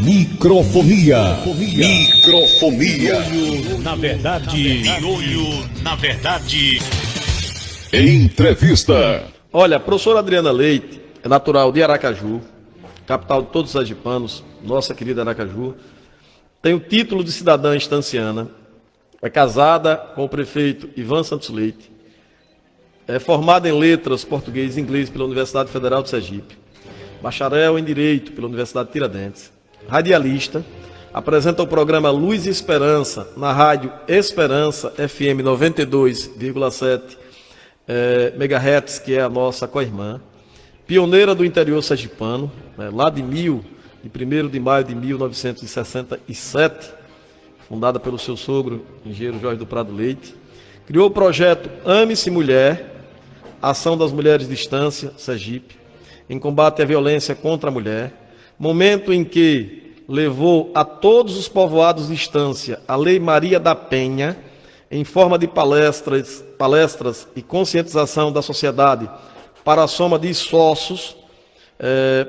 Microfonia. De olho na verdade. Entrevista. Olha, a professora Adriana Leite é natural de Aracaju, capital de todos os sergipanos, nossa querida Aracaju. Tem o título de cidadã estanciana, é casada com o prefeito Ivan Santos Leite, é formada em letras português e inglês pela Universidade Federal de Sergipe, bacharel em Direito pela Universidade de Tiradentes, radialista, apresenta o programa Luz e Esperança na rádio Esperança FM 92,7 MHz, que é a nossa co-irmã, pioneira do interior sergipano, lá de 1º de maio de 1967, fundada pelo seu sogro, engenheiro Jorge do Prado Leite, criou o projeto Ame-se Mulher, Ação das Mulheres de Estância, Sergipe, em combate à violência contra a mulher, momento em que levou a todos os povoados de Estância a Lei Maria da Penha, em forma de palestras e conscientização da sociedade para a soma de esforços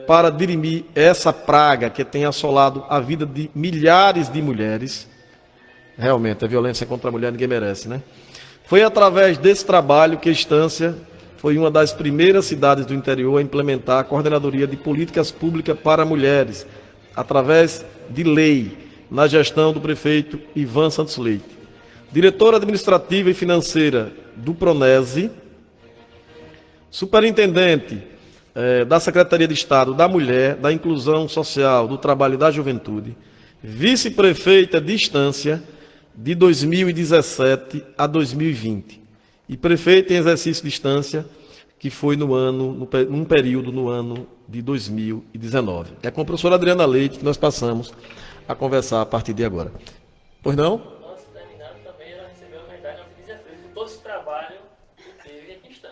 para dirimir essa praga que tem assolado a vida de milhares de mulheres. Realmente, a violência contra a mulher ninguém merece, né? Foi através desse trabalho que Estância foi uma das primeiras cidades do interior a implementar a Coordenadoria de Políticas Públicas para Mulheres, através de lei, na gestão do prefeito Ivan Santos Leite. Diretora administrativa e financeira do Pronese, superintendente da Secretaria de Estado da Mulher, da Inclusão Social, do Trabalho e da Juventude, vice-prefeita de Estância de 2017 a 2020 e prefeita em exercício de Estância, que foi num período no ano de 2019. É com a professora Adriana Leite que nós passamos a conversar a partir de agora. Pois não?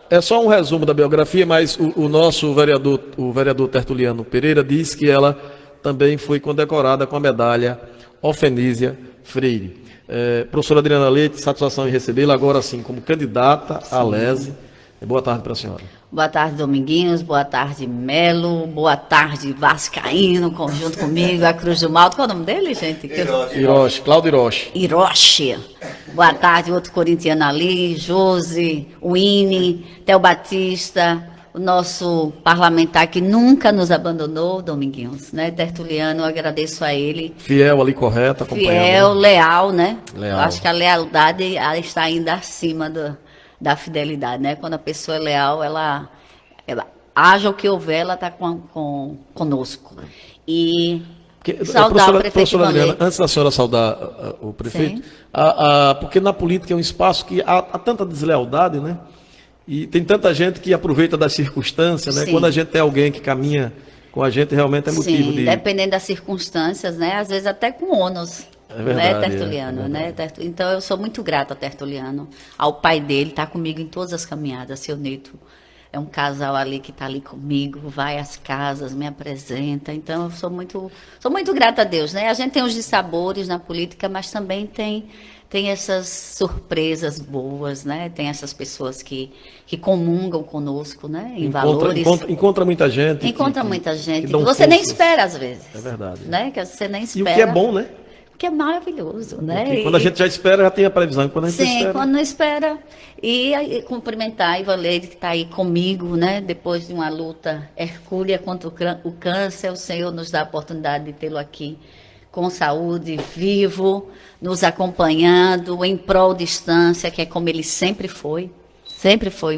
É só um resumo da biografia, mas o nosso vereador Tertuliano Pereira diz que ela também foi condecorada com a medalha Ofenísia Freire. Professora Adriana Leite, satisfação em recebê-la agora sim como candidata à LESE. Boa tarde para a senhora. Boa tarde, Dominguinhos. Boa tarde, Melo. Boa tarde, Vascaíno, junto comigo, a Cruz do Malto. Qual é o nome dele, gente? Hiroshi, Cláudio Hiroshi. Hiroshi. Boa tarde, outro corintiano ali, Josi, Winnie, Theo Batista, o nosso parlamentar que nunca nos abandonou, Dominguinhos, né? Tertuliano, eu agradeço a ele. Fiel ali, correto, acompanhando. Fiel, leal, né? Leal. Eu acho que a lealdade está ainda acima da fidelidade, né? Quando a pessoa é leal, ela haja o que houver, ela está conosco. E saudar o prefeito Ivan Leite. Antes da senhora saudar o prefeito, porque na política é um espaço que há tanta deslealdade, né? E tem tanta gente que aproveita das circunstâncias, né? Sim. Quando a gente tem alguém que caminha com a gente, realmente é motivo de... dependendo das circunstâncias, né? Às vezes até com ônus. É verdade, né, Tertuliano, né? Então eu sou muito grata a Tertuliano, ao pai dele, está comigo em todas as caminhadas. Seu Neto é um casal ali que está ali comigo, vai às casas, me apresenta. Então eu sou muito grata a Deus, né? A gente tem os dissabores na política, mas também tem essas surpresas boas, né? Tem essas pessoas que comungam conosco, né? Em valores. Encontra muita gente. Encontra muita gente que você nem espera às vezes. É verdade. Né? Que você nem espera. E o que é bom, né? Que é maravilhoso, né? Porque quando a gente já espera, já tem a previsão. Quando a gente Sim, espera... quando não espera. E cumprimentar a Ivan Leite, que está aí comigo, né? Depois de uma luta hercúlea contra o câncer, o Senhor nos dá a oportunidade de tê-lo aqui com saúde, vivo, nos acompanhando, em prol de Estância, que é como ele sempre foi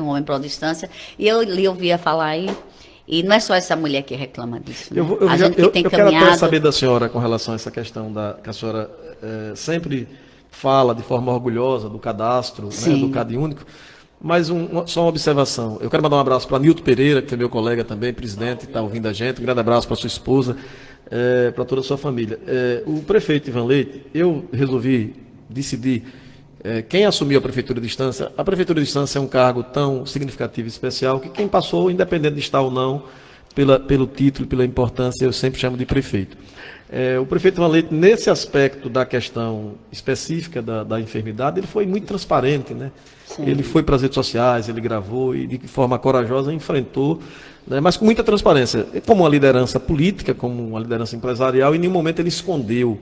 um homem em prol de Estância. E eu lhe ouvia falar aí, e não é só essa mulher que reclama disso. Né? Eu quero até saber da senhora com relação a essa questão que a senhora sempre fala de forma orgulhosa do cadastro, né, do Cade Único, mas só uma observação. Eu quero mandar um abraço para Nilton Pereira, que é meu colega também, presidente, está ouvindo a gente. Um grande abraço para sua esposa, para toda a sua família. O prefeito Ivan Leite, eu resolvi decidir quem assumiu a Prefeitura de Estância. A Prefeitura de Estância é um cargo tão significativo e especial que quem passou, independente de estar ou não, pelo título, pela importância, eu sempre chamo de prefeito. O prefeito Ivan Leite, nesse aspecto da questão específica da enfermidade, ele foi muito transparente, né? Sim. Ele foi para as redes sociais, ele gravou e de forma corajosa enfrentou, né? Mas com muita transparência, como uma liderança política, como uma liderança empresarial, e em nenhum momento ele escondeu.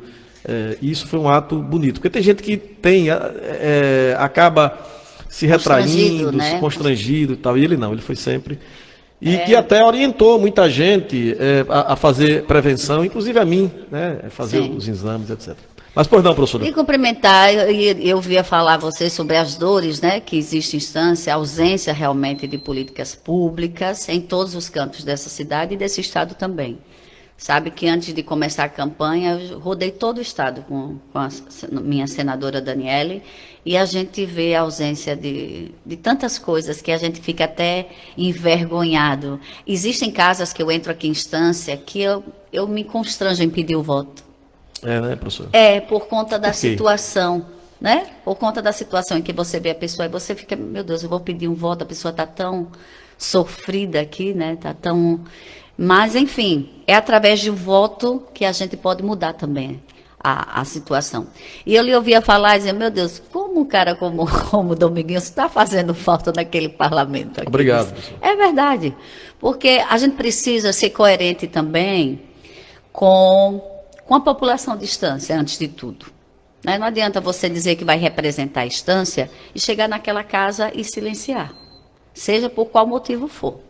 E isso foi um ato bonito, porque tem gente que acaba se retraindo, né? Se constrangido e tal, e ele não, ele foi sempre... E que até orientou muita gente a fazer prevenção, inclusive a mim, né? Fazer os exames, etc. Mas, pois não, professora. E complementar, eu via falar a você sobre as dores, né, que existe em Estância, a ausência realmente de políticas públicas em todos os campos dessa cidade e desse estado também. Sabe que antes de começar a campanha, eu rodei todo o estado com a minha senadora Daniele, e a gente vê a ausência de tantas coisas que a gente fica até envergonhado. Existem casas que eu entro aqui em Estância que eu me constranjo em pedir o voto. Né, professor? Por conta da situação, né? Por conta da situação em que você vê a pessoa e você fica, meu Deus, eu vou pedir um voto, a pessoa está tão sofrida aqui, né? Tá tão... Mas, enfim, é através de um voto que a gente pode mudar também a situação. E eu lhe ouvia falar e dizer, meu Deus, como um cara como o Dominguinhos está fazendo falta naquele parlamento aqui? Obrigado, professor. É verdade, porque a gente precisa ser coerente também com a população de Estância, antes de tudo. Né? Não adianta você dizer que vai representar a Estância e chegar naquela casa e silenciar, seja por qual motivo for.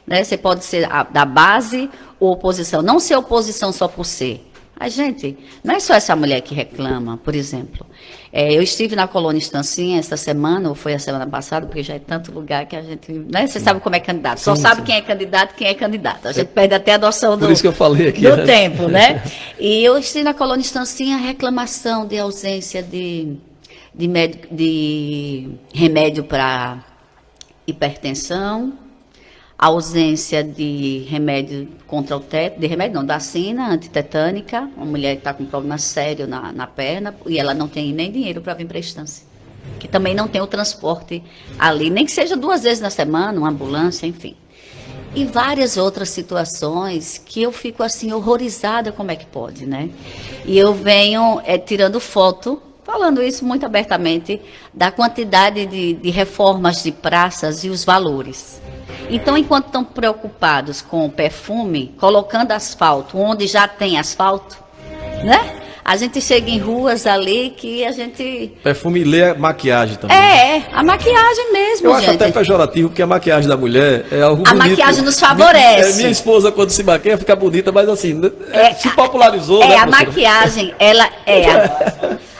Né? Você pode ser da base ou oposição, não ser oposição só por ser. A gente, não é só essa mulher que reclama, por exemplo. Eu estive na colônia Estancinha essa semana, ou foi a semana passada, porque já é tanto lugar que a gente... Né? Você sabe como é candidato. Só sabe quem é candidato. A gente perde até a noção por isso que eu falei aqui, do tempo, né? E eu estive na colônia Estancinha, reclamação de ausência de remédio para hipertensão, ausência de remédio contra o tétano, da vacina antitetânica, uma mulher que está com um problema sério na perna, e ela não tem nem dinheiro para vir para a Estância. Que também não tem o transporte ali, nem que seja 2 vezes na semana, uma ambulância, enfim. E várias outras situações que eu fico assim, horrorizada como é que pode, né? E eu venho tirando foto, falando isso muito abertamente, da quantidade de reformas de praças e os valores. Então, enquanto estão preocupados com o perfume, colocando asfalto onde já tem asfalto, né? A gente chega em ruas ali que a gente... Perfume e lê a maquiagem também. A maquiagem mesmo, eu acho até pejorativo, porque a maquiagem da mulher é algo bonito. A maquiagem nos favorece. Minha esposa, quando se maquia, fica bonita, mas assim, se popularizou, né, a maquiagem, ela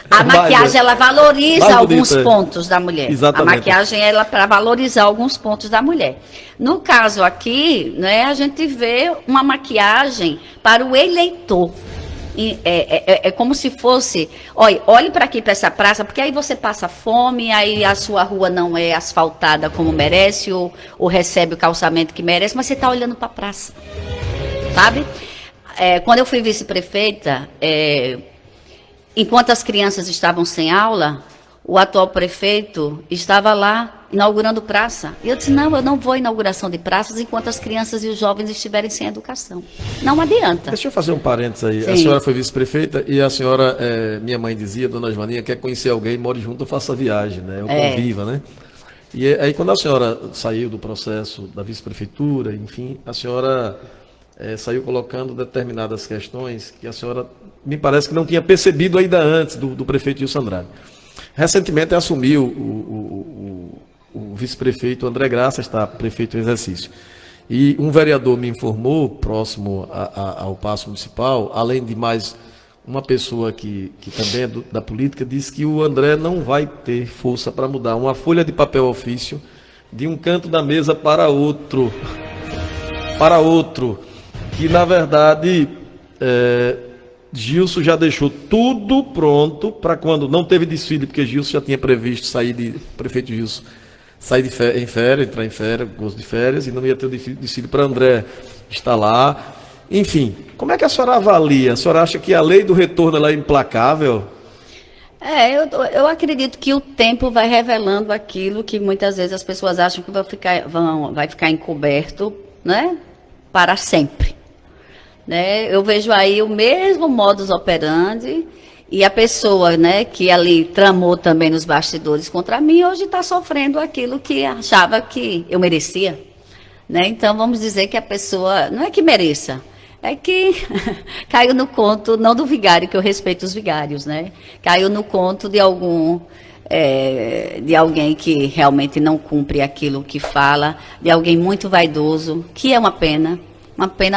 A maquiagem, ela valoriza alguns pontos da mulher. Exatamente. A maquiagem, ela é para valorizar alguns pontos da mulher. No caso aqui, né, a gente vê uma maquiagem para o eleitor. É como se fosse, olhe para aqui, para essa praça, porque aí você passa fome, aí a sua rua não é asfaltada como merece, ou recebe o calçamento que merece, mas você está olhando para a praça, sabe? Quando eu fui vice-prefeita, enquanto as crianças estavam sem aula, o atual prefeito estava lá inaugurando praça. E eu disse, não, eu não vou à inauguração de praças enquanto as crianças e os jovens estiverem sem educação. Não adianta. Deixa eu fazer um parênteses aí. Sim. A senhora foi vice-prefeita e a senhora, minha mãe dizia, dona Joaninha, quer conhecer alguém, more junto, faça viagem, né? Eu conviva, né? E aí quando a senhora saiu do processo da vice-prefeitura, enfim, a senhora saiu colocando determinadas questões que a senhora, me parece que não tinha percebido ainda antes do prefeito Wilson Andrade. Recentemente assumiu o vice-prefeito André Graça, está prefeito em exercício. E um vereador me informou, próximo ao Paço Municipal, além de mais uma pessoa que também é da política, disse que o André não vai ter força para mudar uma folha de papel ofício de um canto da mesa para outro. Que, na verdade, Gilson já deixou tudo pronto para quando não teve desfile, porque Gilson já tinha previsto prefeito Gilson, sair em férias, entrar em férias, gosto de férias, e não ia ter o desfile para André estar lá. Enfim, como é que a senhora avalia? A senhora acha que a lei do retorno ela é implacável? Eu acredito que o tempo vai revelando aquilo que muitas vezes as pessoas acham que vai ficar encoberto, né, para sempre. Né? Eu vejo aí o mesmo modus operandi e a pessoa, né, que ali tramou também nos bastidores contra mim, hoje está sofrendo aquilo que achava que eu merecia. Né? Então, vamos dizer que a pessoa, não é que mereça, é que caiu no conto, não do vigário, que eu respeito os vigários, né? Caiu no conto de alguém que realmente não cumpre aquilo que fala, de alguém muito vaidoso, que é uma pena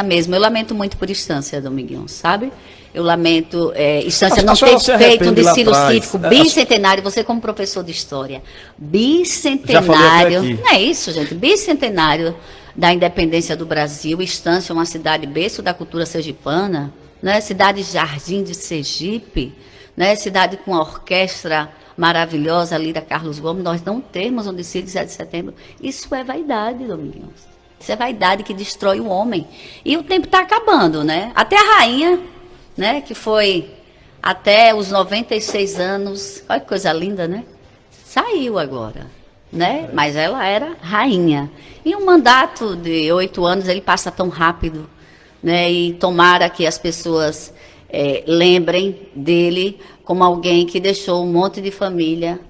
mesmo. Eu lamento muito por Estância, Dominguinhos, sabe? Eu lamento Estância não ter feito um desfile cívico bicentenário, você como professor de história, bicentenário, não é isso, gente, bicentenário da independência do Brasil. Estância é uma cidade berço da cultura sergipana, né? Cidade jardim de Sergipe, né? Cidade com uma orquestra maravilhosa ali da Carlos Gomes. Nós não temos um desfile de 7 de setembro. Isso é vaidade, Dominguinhos. Isso é vaidade que destrói o homem. E o tempo está acabando, né? Até a rainha, né? Que foi até os 96 anos, olha que coisa linda, né? Saiu agora, né? Mas ela era rainha. E um mandato de 8 anos, ele passa tão rápido, né? E tomara que as pessoas lembrem dele como alguém que deixou um monte de família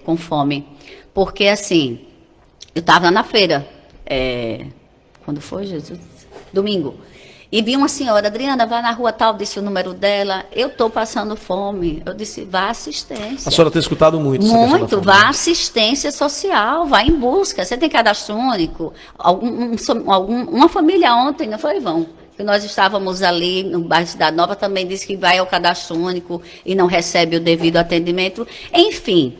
com fome. Porque, assim, eu estava na feira, quando foi, Jesus? Domingo. E vi uma senhora, Adriana, vai na rua tal, disse o número dela, eu estou passando fome. Eu disse, vá assistência. A senhora tem escutado muito. Muito, vá assistência social, vá em busca. Você tem cadastro único? Uma família ontem, não foi, Ivão? Que nós estávamos ali no bairro Cidade Nova, também disse que vai ao cadastro único e não recebe o devido atendimento. Enfim,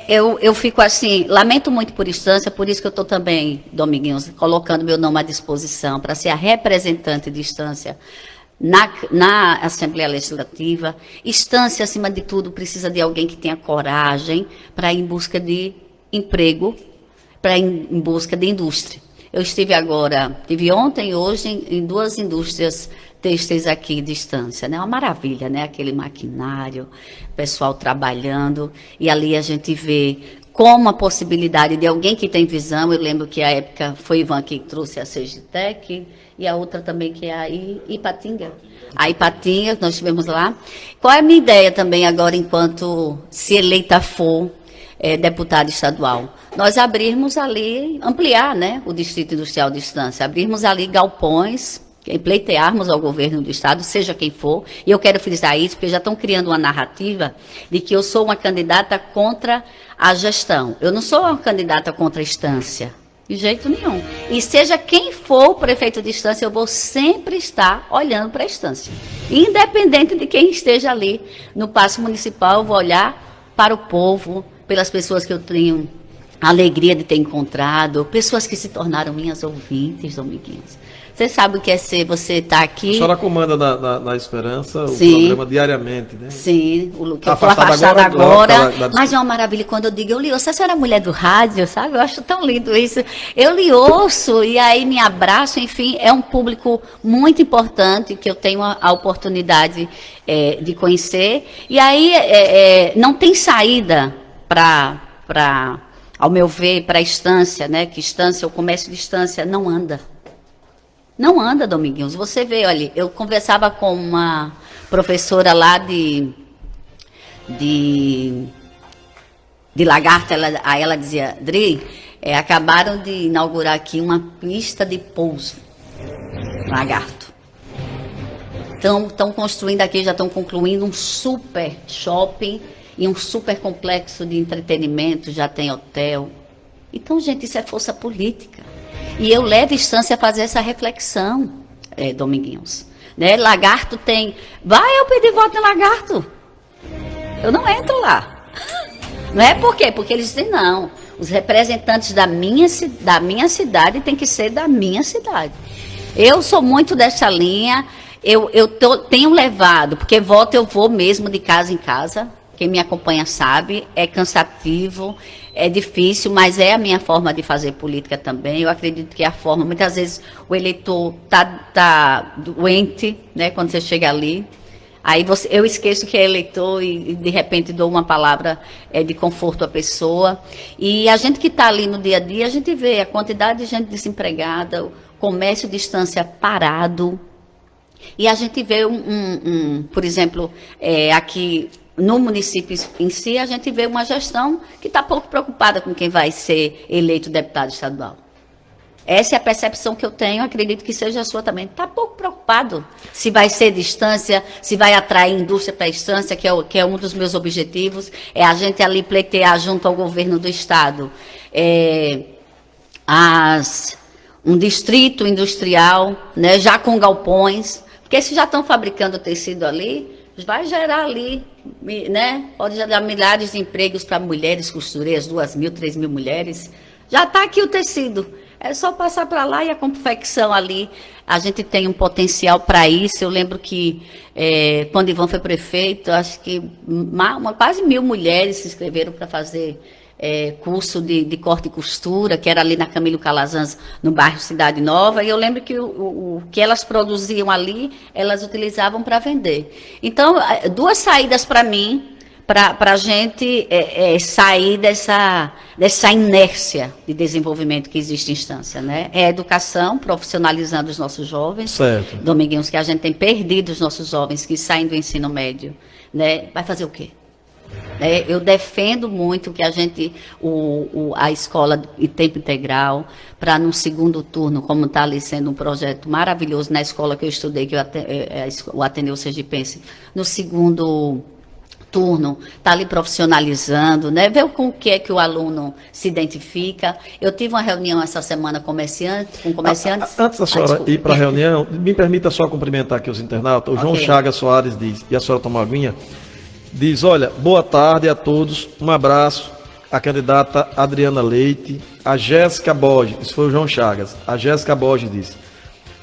eu fico assim, lamento muito por Estância, por isso que eu estou também, Dominguinhos, colocando meu nome à disposição para ser a representante de Estância na Assembleia Legislativa. Estância, acima de tudo, precisa de alguém que tenha coragem para ir em busca de emprego, para ir em busca de indústria. Eu estive ontem e hoje em 2 indústrias têxteis aqui de Estância, né? Uma maravilha, né? Aquele maquinário, pessoal trabalhando, e ali a gente vê como a possibilidade de alguém que tem visão. Eu lembro que a época foi Ivan que trouxe a Segitec e a outra também que é a Ipatinga. A Ipatinga, nós estivemos lá. Qual é a minha ideia também agora, enquanto se eleita for deputada estadual? Nós abrirmos ali, ampliar, né, o Distrito Industrial de Estância, abrirmos ali galpões, pleitearmos ao governo do estado, seja quem for, e eu quero frisar isso, porque já estão criando uma narrativa de que eu sou uma candidata contra a gestão. Eu não sou uma candidata contra a Estância, de jeito nenhum. E seja quem for o prefeito de Estância, eu vou sempre estar olhando para a Estância. Independente de quem esteja ali no Paço Municipal, eu vou olhar para o povo, pelas pessoas que eu tenho a alegria de ter encontrado, pessoas que se tornaram minhas ouvintes, Dominguinhos. Você sabe o que é você estar aqui... A senhora comanda na Esperança Sim. O programa diariamente, né? Sim, o que eu estou afastada agora. Mas é uma maravilha quando eu digo, eu lhe ouço, a senhora é mulher do rádio, sabe? Eu acho tão lindo isso. Eu lhe ouço e aí me abraço, enfim, é um público muito importante que eu tenho a oportunidade de conhecer. E aí não tem saída para, ao meu ver, para a Estância, né? Que Estância, o comércio de Estância não anda. Não anda, Dominguinhos. Você vê, olha, eu conversava com uma professora lá de Lagarto, aí ela dizia, Dri, acabaram de inaugurar aqui uma pista de pouso, Lagarto. Estão construindo aqui, já estão concluindo um super shopping e um super complexo de entretenimento, já tem hotel. Então, gente, isso é força política. E eu levo Estância a fazer essa reflexão, Dominguinhos. Né? Lagarto tem... Vai eu pedir voto em Lagarto. Eu não entro lá. Não é por quê? Porque eles dizem, não, os representantes da minha cidade têm que ser da minha cidade. Eu sou muito dessa linha. Tenho levado, porque voto eu vou mesmo de casa em casa. Quem me acompanha sabe, é cansativo, é difícil, mas é a minha forma de fazer política também. Eu acredito que é a forma, muitas vezes o eleitor tá doente, né, quando você chega ali. Aí eu esqueço que é eleitor e de repente dou uma palavra de conforto à pessoa. E a gente que está ali no dia a dia, a gente vê a quantidade de gente desempregada, o comércio de distância parado. E a gente vê por exemplo, aqui no município em si, a gente vê uma gestão que está pouco preocupada com quem vai ser eleito deputado estadual. Essa é a percepção que eu tenho, acredito que seja a sua também. Está pouco preocupado se vai ser distância, se vai atrair indústria para a distância, que é um dos meus objetivos, é a gente ali pleitear junto ao governo do Estado um distrito industrial, né, já com galpões, porque se já estão fabricando tecido ali, vai gerar ali, né, pode gerar milhares de empregos para mulheres costureiras, 2.000, 3.000 mulheres. Já está aqui o tecido. É só passar para lá e a confecção ali. A gente tem um potencial para isso. Eu lembro que quando Ivan foi prefeito, acho que quase 1.000 mulheres se inscreveram para fazer curso de corte e costura, que era ali na Camilo Calazans, no bairro Cidade Nova. E eu lembro que o que elas produziam ali, elas utilizavam para vender. Então, duas saídas para mim, para a gente sair dessa inércia de desenvolvimento que existe em instância, né? É a educação, profissionalizando os nossos jovens. Certo. Dominguinhos, que a gente tem perdido os nossos jovens que saem do ensino médio, né? Vai fazer o quê? Eu defendo muito que a escola de tempo integral, para no segundo turno, como está ali sendo um projeto maravilhoso na escola que eu estudei, que o Ateneu Sergipense, no segundo turno, está ali profissionalizando, né? Ver com o que é que o aluno se identifica. Eu tive uma reunião essa semana com comerciantes. Antes da senhora ir para a reunião, me permita só cumprimentar aqui os internautas. O João Chagas Soares diz, e a senhora toma uma aguinha, diz, olha, boa tarde a todos, um abraço à candidata Adriana Leite, a Jéssica Borges, isso foi o João Chagas, a Jéssica Borges disse,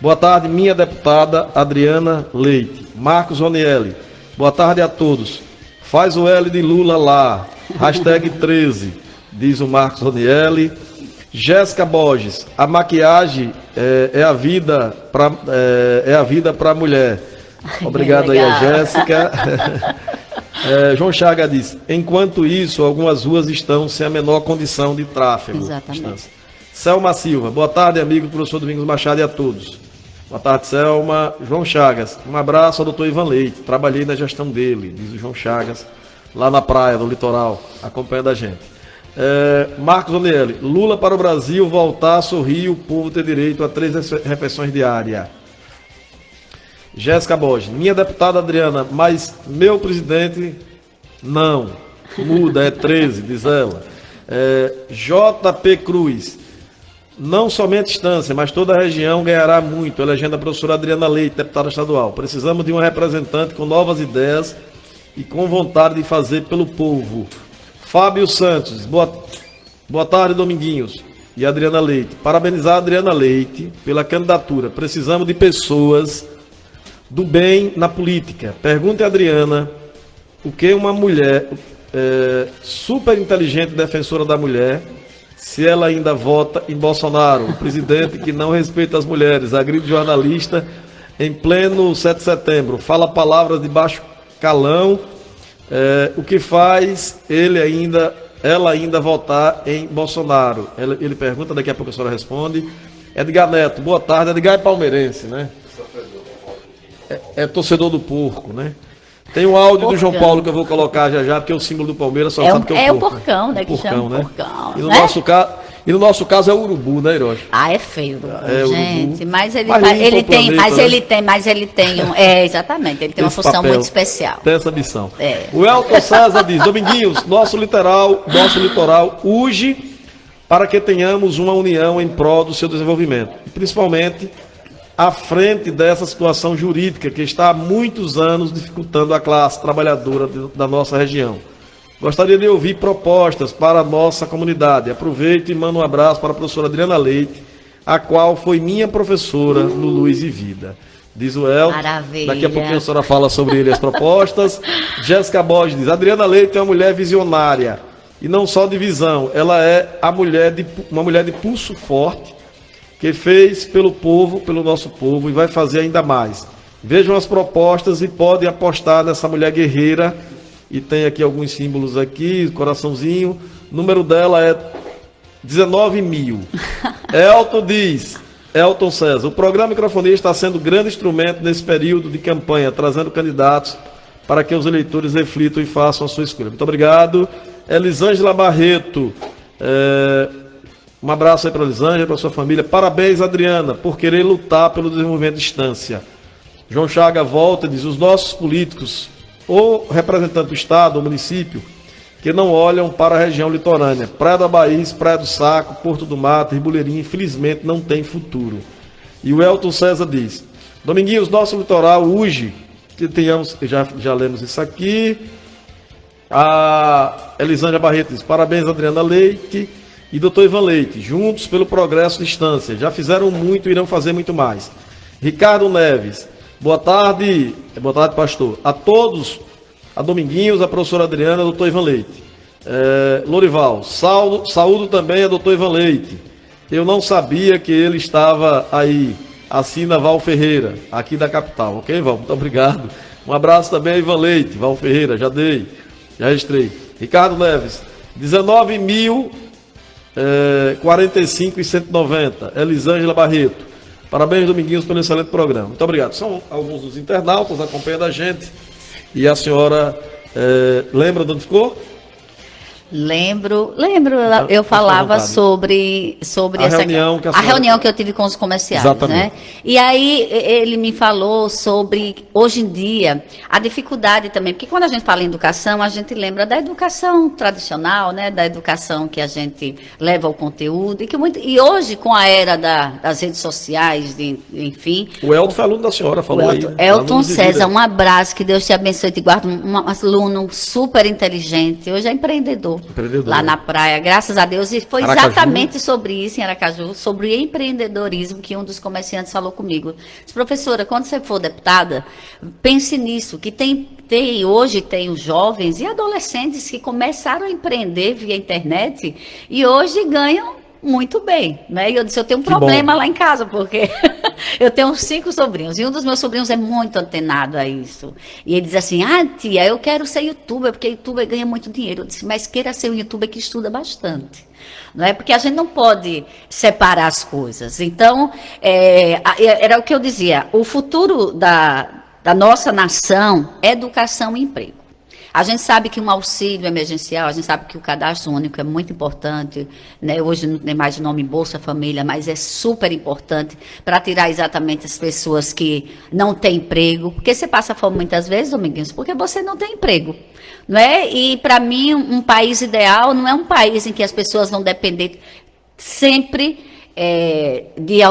boa tarde, minha deputada Adriana Leite. Marcos Onieli, boa tarde a todos, faz o L de Lula lá, hashtag 13, diz o Marcos Onieli. Jéssica Borges, a maquiagem é a vida para a mulher. Obrigado aí a Jéssica. João Chaga diz, enquanto isso, algumas ruas estão sem a menor condição de tráfego. Exatamente. Selma Silva, boa tarde, amigo professor Domingos Machado e a todos. Boa tarde, Selma. João Chagas, um abraço ao doutor Ivan Leite, trabalhei na gestão dele, diz o João Chagas, lá na praia, no litoral, acompanhando a gente. Marcos Onieli, Lula para o Brasil voltar a sorrir, o povo ter direito a 3 refeições diárias. Jéssica Borges, minha deputada Adriana, mas meu presidente não, muda, é 13, diz ela. JP Cruz, não somente Estância, mas toda a região ganhará muito, elegendo a professora Adriana Leite, deputada estadual. Precisamos de um representante com novas ideias e com vontade de fazer pelo povo. Fábio Santos, boa tarde, Dominguinhos e Adriana Leite. Parabenizar a Adriana Leite pela candidatura. Precisamos de pessoas do bem na política. Pergunte a Adriana o que uma mulher super inteligente defensora da mulher, se ela ainda vota em Bolsonaro, o presidente que não respeita as mulheres, agride jornalista em pleno 7 de setembro, fala palavras de baixo calão, o que faz ela ainda votar em Bolsonaro. Ele pergunta, daqui a pouco a senhora responde. Edgar Neto, boa tarde. Edgar é palmeirense, né? É torcedor do porco, né? Tem um áudio do João Paulo que eu vou colocar já, porque o símbolo do Palmeiras só sabe que é o porco. É o porcão, né? Que chama né? Porcão, e, no né? nosso caso é o urubu, né, Hiroshi? É feio, gente. Urubu. Mas ele tem exatamente, ele tem uma função papel, muito especial. Tem essa missão. O Elton César diz, Dominguinhos, nosso litoral urge para que tenhamos uma união em prol do seu desenvolvimento. E principalmente à frente dessa situação jurídica que está há muitos anos dificultando a classe trabalhadora da nossa região. Gostaria de ouvir propostas para a nossa comunidade. Aproveito e mando um abraço para a professora Adriana Leite, a qual foi minha professora no Luz e Vida. diz o Elton. Maravilha. Daqui a pouquinho a senhora fala sobre ele as propostas. Jéssica Borges diz, Adriana Leite é uma mulher visionária. E não só de visão, ela é uma mulher de pulso forte, que fez pelo povo, pelo nosso povo, e vai fazer ainda mais. Vejam as propostas e podem apostar nessa mulher guerreira. E tem aqui alguns símbolos aqui, coraçãozinho. O número dela é 19 mil. Elton César, o programa Microfonia está sendo grande instrumento nesse período de campanha, trazendo candidatos para que os eleitores reflitam e façam a sua escolha. Muito obrigado. Elisângela Barreto, um abraço aí para a Elisângela, para sua família. Parabéns, Adriana, por querer lutar pelo desenvolvimento de distância. João Chaga volta e diz, os nossos políticos, ou representantes do Estado ou município, que não olham para a região litorânea. Praia da Bahia, Praia do Saco, Porto do Mato, Ribuleirinho, infelizmente não tem futuro. E o Elton César diz, Dominguinhos, nosso litoral, hoje, que tenhamos, já lemos isso aqui. A Elisângela Barreto diz, parabéns, Adriana Leite e doutor Ivan Leite, juntos pelo progresso distância. Já fizeram muito e irão fazer muito mais. Ricardo Neves, boa tarde, pastor. A todos, a Dominguinhos, a professora Adriana, a doutor Ivan Leite. Lorival, saúdo também a doutor Ivan Leite. Eu não sabia que ele estava aí. Assina Val Ferreira, aqui da capital. Ok, Val? Muito obrigado. Um abraço também a Ivan Leite, Val Ferreira, já registrei. Ricardo Neves, 19.045,190. Elisângela Barreto. Parabéns, Dominguinhos, pelo excelente programa. Muito obrigado. São alguns dos internautas acompanhando a gente. E a senhora lembra de onde ficou? Lembro, eu falava sobre a reunião que eu tive com os comerciais, exatamente, né? E aí ele me falou sobre, hoje em dia, a dificuldade também, porque quando a gente fala em educação, a gente lembra da educação tradicional, né? Da educação que a gente leva ao conteúdo, e hoje, com a era das redes sociais, enfim... O Elton foi aluno da senhora, falou aí. Elton César, um abraço, que Deus te abençoe e te guarde, um aluno super inteligente, hoje é empreendedor. Lá na praia, graças a Deus, e foi Aracaju. Exatamente sobre isso em Aracaju, sobre empreendedorismo, que um dos comerciantes falou comigo. Disse, professora, quando você for deputada, pense nisso, que hoje tem os jovens e adolescentes que começaram a empreender via internet e hoje ganham muito bem, né? E eu disse, eu tenho um problema lá em casa, porque eu tenho 5 sobrinhos, e um dos meus sobrinhos é muito antenado a isso. E ele diz assim, tia, eu quero ser youtuber, porque youtuber ganha muito dinheiro. Eu disse, mas queira ser um youtuber que estuda bastante. Não é? Porque a gente não pode separar as coisas. Então, era o que eu dizia, o futuro da nossa nação é educação e emprego. A gente sabe que um auxílio emergencial, a gente sabe que o cadastro único é muito importante, né? Hoje não tem mais o nome Bolsa Família, mas é super importante para tirar exatamente as pessoas que não têm emprego. Porque você passa fome muitas vezes, Dominguinhos, porque você não tem emprego. Não é? E, para mim, um país ideal não é um país em que as pessoas vão depender sempre de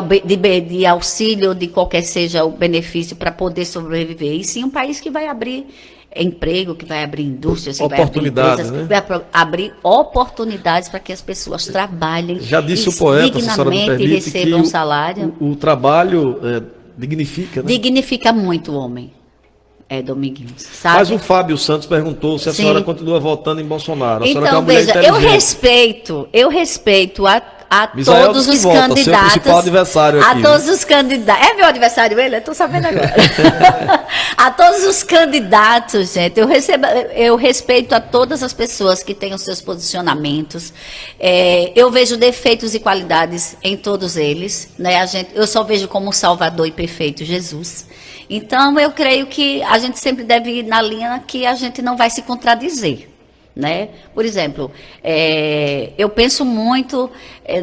auxílio, de qualquer seja o benefício para poder sobreviver. E sim um país que vai abrir emprego, que vai abrir indústrias, que vai abrir empresas, né? Que vai abrir oportunidades para que as pessoas trabalhem. Já disse o poeta, dignamente e recebam um salário. O trabalho dignifica, né? Dignifica muito o homem. Dominguinhos, sabe? Mas o Fábio Santos perguntou se a senhora continua votando em Bolsonaro. Então, veja, eu respeito a todos os candidatos. Seu principal adversário aqui, todos os candidatos. É meu adversário ele? Eu estou sabendo agora. A todos os candidatos, gente. Eu respeito a todas as pessoas que têm os seus posicionamentos. Eu vejo defeitos e qualidades em todos eles, né? Eu só vejo como Salvador e perfeito Jesus. Então, eu creio que a gente sempre deve ir na linha que a gente não vai se contradizer, né? Por exemplo, eu penso muito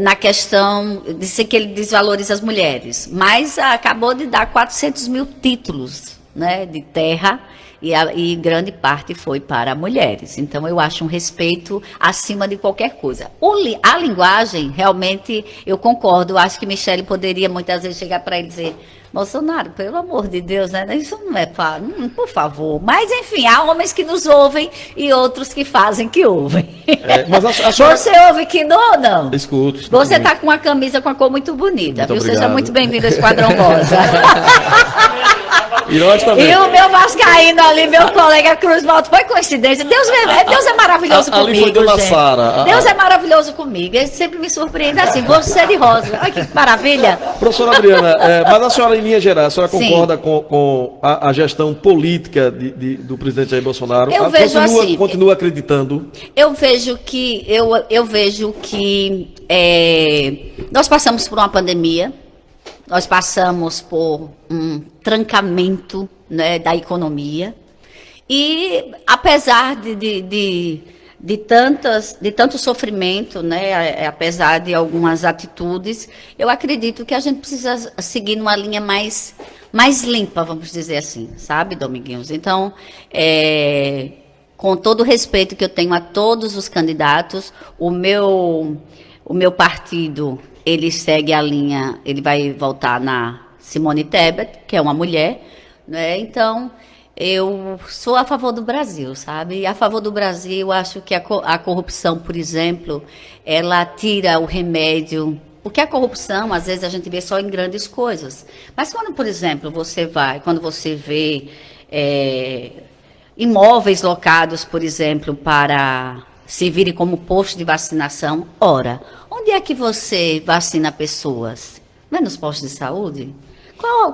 na questão de ser que ele desvaloriza as mulheres, mas acabou de dar 400 mil títulos, né, de terra, e grande parte foi para mulheres. Então, eu acho um respeito acima de qualquer coisa. A linguagem, realmente, eu concordo. Eu acho que Michele poderia muitas vezes chegar para ele e dizer... Bolsonaro, pelo amor de Deus, né? Isso não é por favor. Mas, enfim, há homens que nos ouvem e outros que fazem que ouvem. Mas a senhora... Você ouve que não ou não? Escuto. Você está com uma camisa com a cor muito bonita, Muito viu? obrigado. Seja muito bem-vindo ao Esquadrão Rosa. E nós também. E o meu vascaíno ali, meu colega Cruz Malta, foi coincidência. Deus é maravilhoso Ali comigo, foi Dona gente. Sara. Deus é maravilhoso comigo. Ele sempre me surpreende assim. Você é de rosa. Olha que maravilha. Professora Adriana, mas a senhora, em linha geral, a senhora Sim. concorda com a gestão política do presidente Jair Bolsonaro? Eu vejo assim. Continua acreditando? Eu vejo que nós passamos por uma pandemia. Nós passamos por um trancamento, né, da economia e apesar de tanto sofrimento, né, apesar de algumas atitudes, eu acredito que a gente precisa seguir numa linha mais limpa, vamos dizer assim, sabe, Dominguinhos? Então, com todo o respeito que eu tenho a todos os candidatos, o meu partido, ele segue a linha, ele vai votar na Simone Tebet, que é uma mulher, né? Então, eu sou a favor do Brasil, sabe? E a favor do Brasil, eu acho que a corrupção, por exemplo, ela tira o remédio, porque a corrupção, às vezes, a gente vê só em grandes coisas. Mas quando, por exemplo, quando você vê imóveis locados, por exemplo, para servirem como posto de vacinação, ora, onde é que você vacina pessoas? Não é nos postos de saúde?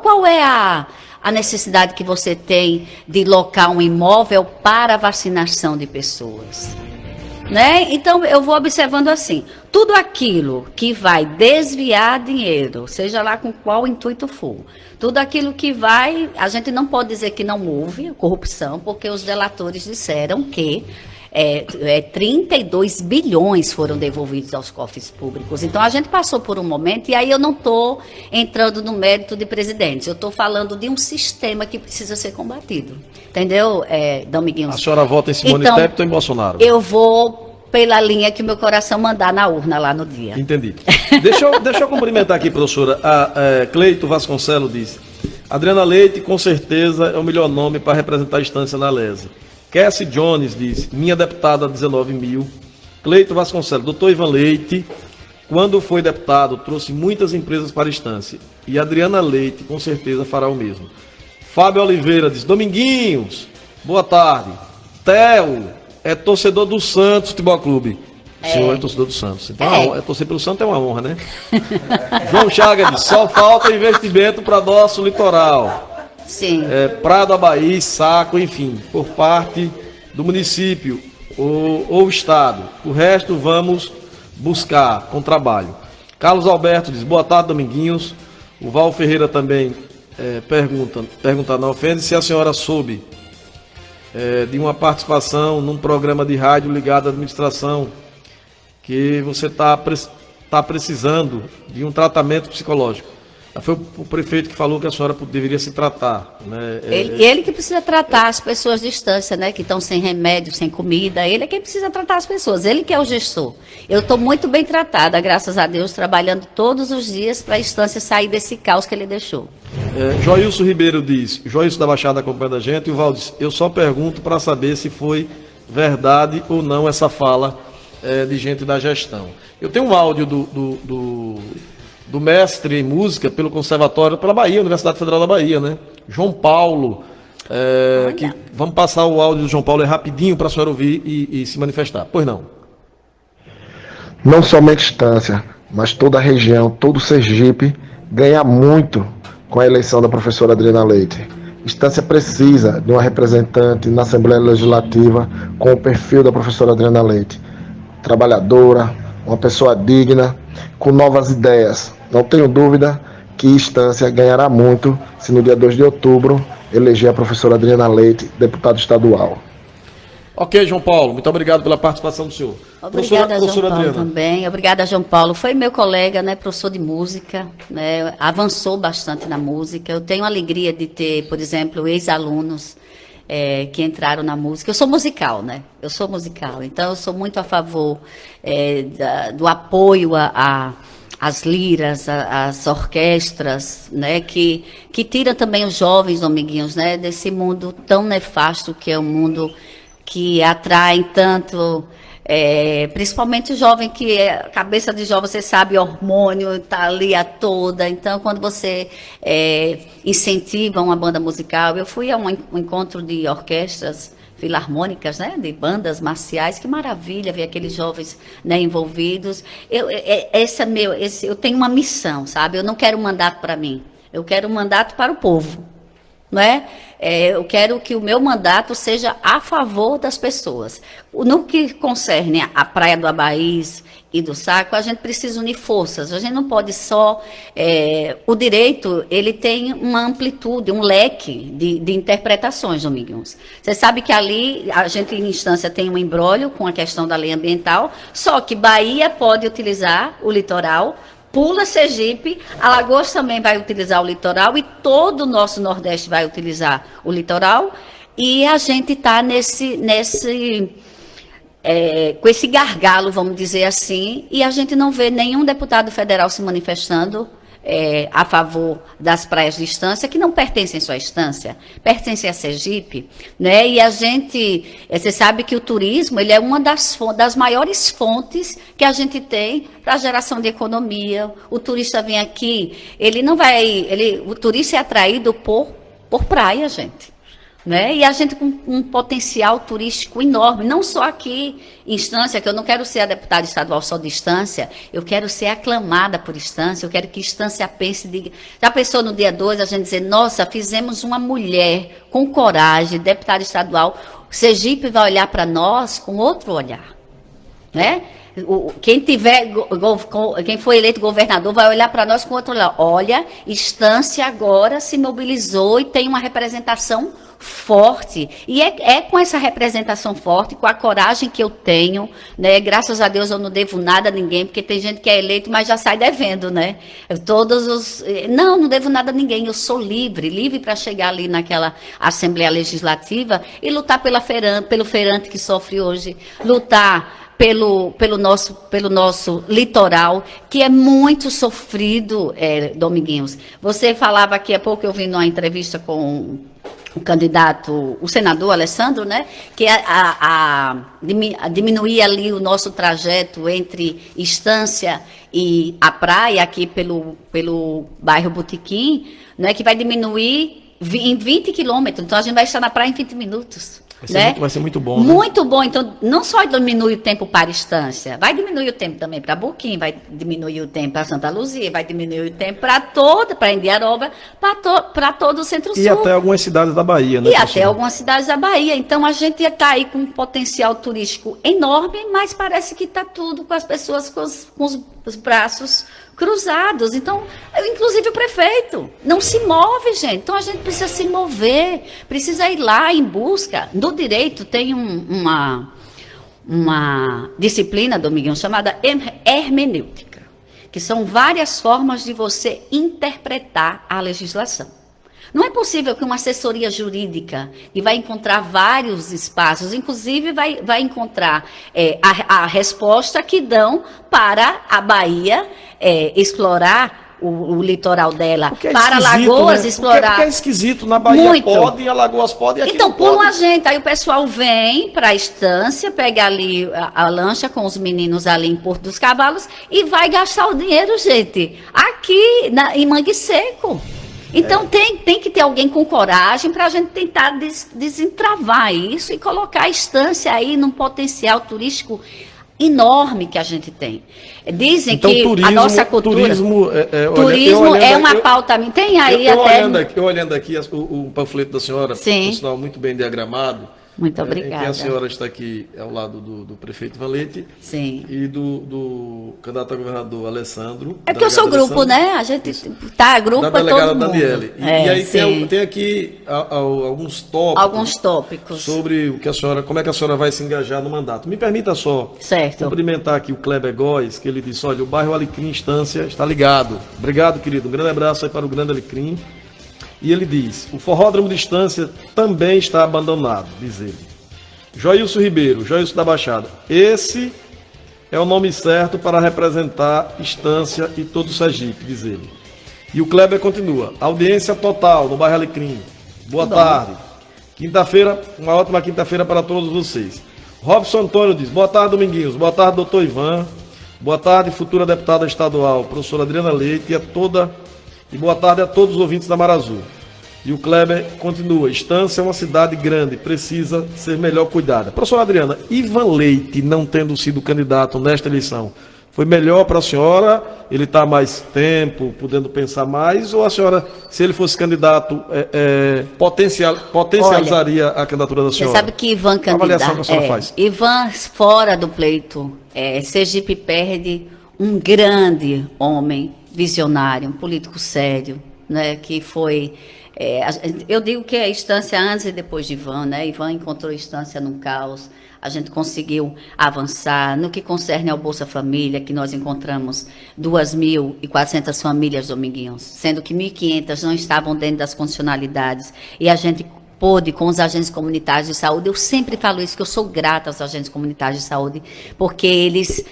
Qual é a necessidade que você tem de locar um imóvel para vacinação de pessoas? Né? Então, eu vou observando assim, tudo aquilo que vai desviar dinheiro, seja lá com qual intuito for, tudo aquilo que vai, a gente não pode dizer que não houve corrupção, porque os delatores disseram que 32 bilhões foram devolvidos aos cofres públicos. Então, a gente passou por um momento, e aí eu não estou entrando no mérito de presidentes, eu estou falando de um sistema que precisa ser combatido. Entendeu, Dominguinhos? A senhora vota em Simone Tebet ou em Bolsonaro? Eu vou pela linha que o meu coração mandar na urna lá no dia. Entendi. Deixa eu cumprimentar aqui, professora. Cleito Vasconcelos diz: Adriana Leite, com certeza, é o melhor nome para representar a instância na Lese. Cassie Jones diz: minha deputada 19 mil. Cleito Vasconcelos: doutor Ivan Leite, quando foi deputado, trouxe muitas empresas para a instância. E Adriana Leite, com certeza, fará o mesmo. Fábio Oliveira diz: Dominguinhos, boa tarde. Theo é torcedor do Santos Futebol Clube. O senhor é torcedor do Santos. Então, torcer pelo Santos é uma honra, né? João Chaga diz: só falta investimento para nosso litoral. Sim. Praia do Abaí, Saco, enfim, por parte do município ou Estado. O resto vamos buscar com trabalho. Carlos Alberto diz: boa tarde, Dominguinhos. O Val Ferreira também pergunta, não ofende, se a senhora soube de uma participação num programa de rádio ligado à administração, que você está precisando de um tratamento psicológico. Foi o prefeito que falou que a senhora deveria se tratar, né? Ele que precisa tratar as pessoas de distância, né? Que estão sem remédio, sem comida. Ele é quem precisa tratar as pessoas. Ele que é o gestor. Eu estou muito bem tratada, graças a Deus, trabalhando todos os dias para a instância sair desse caos que ele deixou. Joilson Ribeiro diz: Joilson da Baixada acompanhando a gente. E o Val diz: eu só pergunto para saber se foi verdade ou não essa fala de gente da gestão. Eu tenho um áudio do mestre em música pelo Conservatório, pela Bahia, Universidade Federal da Bahia, né? João Paulo. Vamos passar o áudio do João Paulo rapidinho para a senhora ouvir e se manifestar. Pois não. Não somente Estância, mas toda a região, todo o Sergipe ganha muito com a eleição da professora Adriana Leite. Estância precisa de uma representante na Assembleia Legislativa com o perfil da professora Adriana Leite. Trabalhadora, uma pessoa digna, com novas ideias. Não tenho dúvida que Estância ganhará muito se no dia 2 de outubro eleger a professora Adriana Leite, deputada estadual. Ok, João Paulo, muito obrigado pela participação do senhor. Obrigada, João Paulo, também. Obrigada, João Paulo. Foi meu colega, né, professor de música, né, avançou bastante na música. Eu tenho a alegria de ter, por exemplo, ex-alunos que entraram na música. Eu sou musical, né? Eu sou musical, então eu sou muito a favor do apoio as liras, as orquestras, né, que tiram também os jovens, amiguinhos, né, desse mundo tão nefasto que é o mundo que atrai tanto, principalmente o jovem, que é cabeça de jovem, você sabe, hormônio está ali a toda. Então, quando você incentiva uma banda musical, eu fui a um encontro de orquestras filarmônicas, né, de bandas marciais, que maravilha ver aqueles jovens, né, envolvidos. Eu tenho uma missão, sabe? Eu não quero um mandato para mim, eu quero um mandato para o povo, não é? Eu quero que o meu mandato seja a favor das pessoas. No que concerne a Praia do Abaís e do Saco, a gente precisa unir forças. A gente não pode só... o direito, ele tem uma amplitude, um leque de interpretações, amiguinhos. Você sabe que ali, a gente em instância tem um imbróglio com a questão da lei ambiental, só que Bahia pode utilizar o litoral, pula Sergipe, Alagoas também vai utilizar o litoral e todo o nosso Nordeste vai utilizar o litoral, e a gente está com esse gargalo, vamos dizer assim, e a gente não vê nenhum deputado federal se manifestando a favor das praias de Estância, que não pertencem só à Estância, pertencem a Sergipe, né? E a gente, você sabe que o turismo, ele é uma das maiores fontes que a gente tem para a geração de economia. O turista vem aqui, o turista é atraído por praia, gente. Né? E a gente com um potencial turístico enorme, não só aqui em Estância, que eu não quero ser a deputada estadual só de Estância, eu quero ser aclamada por Estância, eu quero que Estância pense, já pensou no dia 2, a gente dizer, nossa, fizemos uma mulher com coragem, deputada estadual, o Sergipe vai olhar para nós com outro olhar, né? Quem foi eleito governador vai olhar para nós com outro olhar. Olha, Estância agora se mobilizou e tem uma representação forte, e é com essa representação forte, com a coragem que eu tenho, né? Graças a Deus eu não devo nada a ninguém, porque tem gente que é eleito, mas já sai devendo, né? Não devo nada a ninguém, eu sou livre para chegar ali naquela Assembleia Legislativa e lutar pelo feirante que sofre hoje, lutar pelo nosso litoral, que é muito sofrido, Dominguinhos. Você falava aqui há pouco, eu vi numa entrevista com o candidato, o senador Alessandro, né, que diminuir ali o nosso trajeto entre Estância e a praia, aqui pelo bairro Botequim, né, que vai diminuir em 20 quilômetros. Então, a gente vai estar na praia em 20 minutos. Vai ser muito bom, né? Muito bom. Então, não só diminui o tempo para Estância, vai diminuir o tempo também para Boquim, vai diminuir o tempo para Santa Luzia, vai diminuir o tempo para Indiaroba, para todo o Centro-Sul. E até algumas cidades da Bahia, né? E até algumas cidades da Bahia. Então, a gente está aí com um potencial turístico enorme, mas parece que está tudo com as pessoas com os braços cruzados. Então, inclusive o prefeito não se move, gente. Então, a gente precisa se mover, precisa ir lá em busca. No direito tem uma disciplina, Dominguinho, chamada hermenêutica, que são várias formas de você interpretar a legislação. Não é possível que uma assessoria jurídica, que vai encontrar vários espaços, inclusive vai encontrar a resposta que dão para a Bahia explorar o litoral dela, para Alagoas, né? Explorar. Porque é esquisito, na Bahia muito. Pode, em Alagoas pode, e aqui então, não pode. Então, pulam a gente, aí o pessoal vem para a Estância, pega ali a lancha com os meninos ali em Porto dos Cavalos e vai gastar o dinheiro, gente, aqui em Mangue Seco. Então, tem que ter alguém com coragem para a gente tentar desentravar isso e colocar a Estância aí num potencial turístico enorme que a gente tem. Dizem então, que turismo, a nossa cultura... Turismo é uma pauta... Tem aí eu olhando aqui o panfleto da senhora, por sinal muito bem diagramado. Muito obrigada. Que a senhora está aqui ao lado do prefeito Valete. Sim. E do candidato a governador Alessandro. É porque eu sou grupo, né? A gente tá grupo da delegada Daniele. E aí tem aqui alguns tópicos. Sobre o que como é que a senhora vai se engajar no mandato. Me permita só cumprimentar aqui o Kleber Góes, que ele disse, olha, o bairro Alecrim Estância está ligado. Obrigado, querido. Um grande abraço aí para o Grande Alecrim. E ele diz, o forródromo de Estância também está abandonado, diz ele. Joilson Ribeiro, Joilson da Baixada. Esse é o nome certo para representar Estância e todo o Sergipe, diz ele. E o Kleber continua. Audiência total no bairro Alecrim. Boa tarde. Quinta-feira, uma ótima quinta-feira para todos vocês. Robson Antônio diz, boa tarde, Dominguinhos. Boa tarde, doutor Ivan. Boa tarde, futura deputada estadual, professora Adriana Leite, e boa tarde a todos os ouvintes da Mar Azul. E o Kleber continua, Estância é uma cidade grande, precisa ser melhor cuidada. Professora Adriana, Ivan Leite não tendo sido candidato nesta eleição, foi melhor para a senhora? Ele está há mais tempo, podendo pensar mais? Ou a senhora, se ele fosse candidato, potencializaria a candidatura da senhora? Você sabe que Ivan A avaliação que a senhora faz. Ivan, fora do pleito, Sergipe perde um grande homem, visionário, um político sério, né, que foi... eu digo que é Estância antes e depois de Ivan, né? Ivan encontrou Estância num caos, a gente conseguiu avançar no que concerne ao Bolsa Família, que nós encontramos 2.400 famílias, Dominguinhos, sendo que 1.500 não estavam dentro das condicionalidades, e a gente pôde, com os agentes comunitários de saúde, eu sempre falo isso, que eu sou grata aos agentes comunitários de saúde, porque eles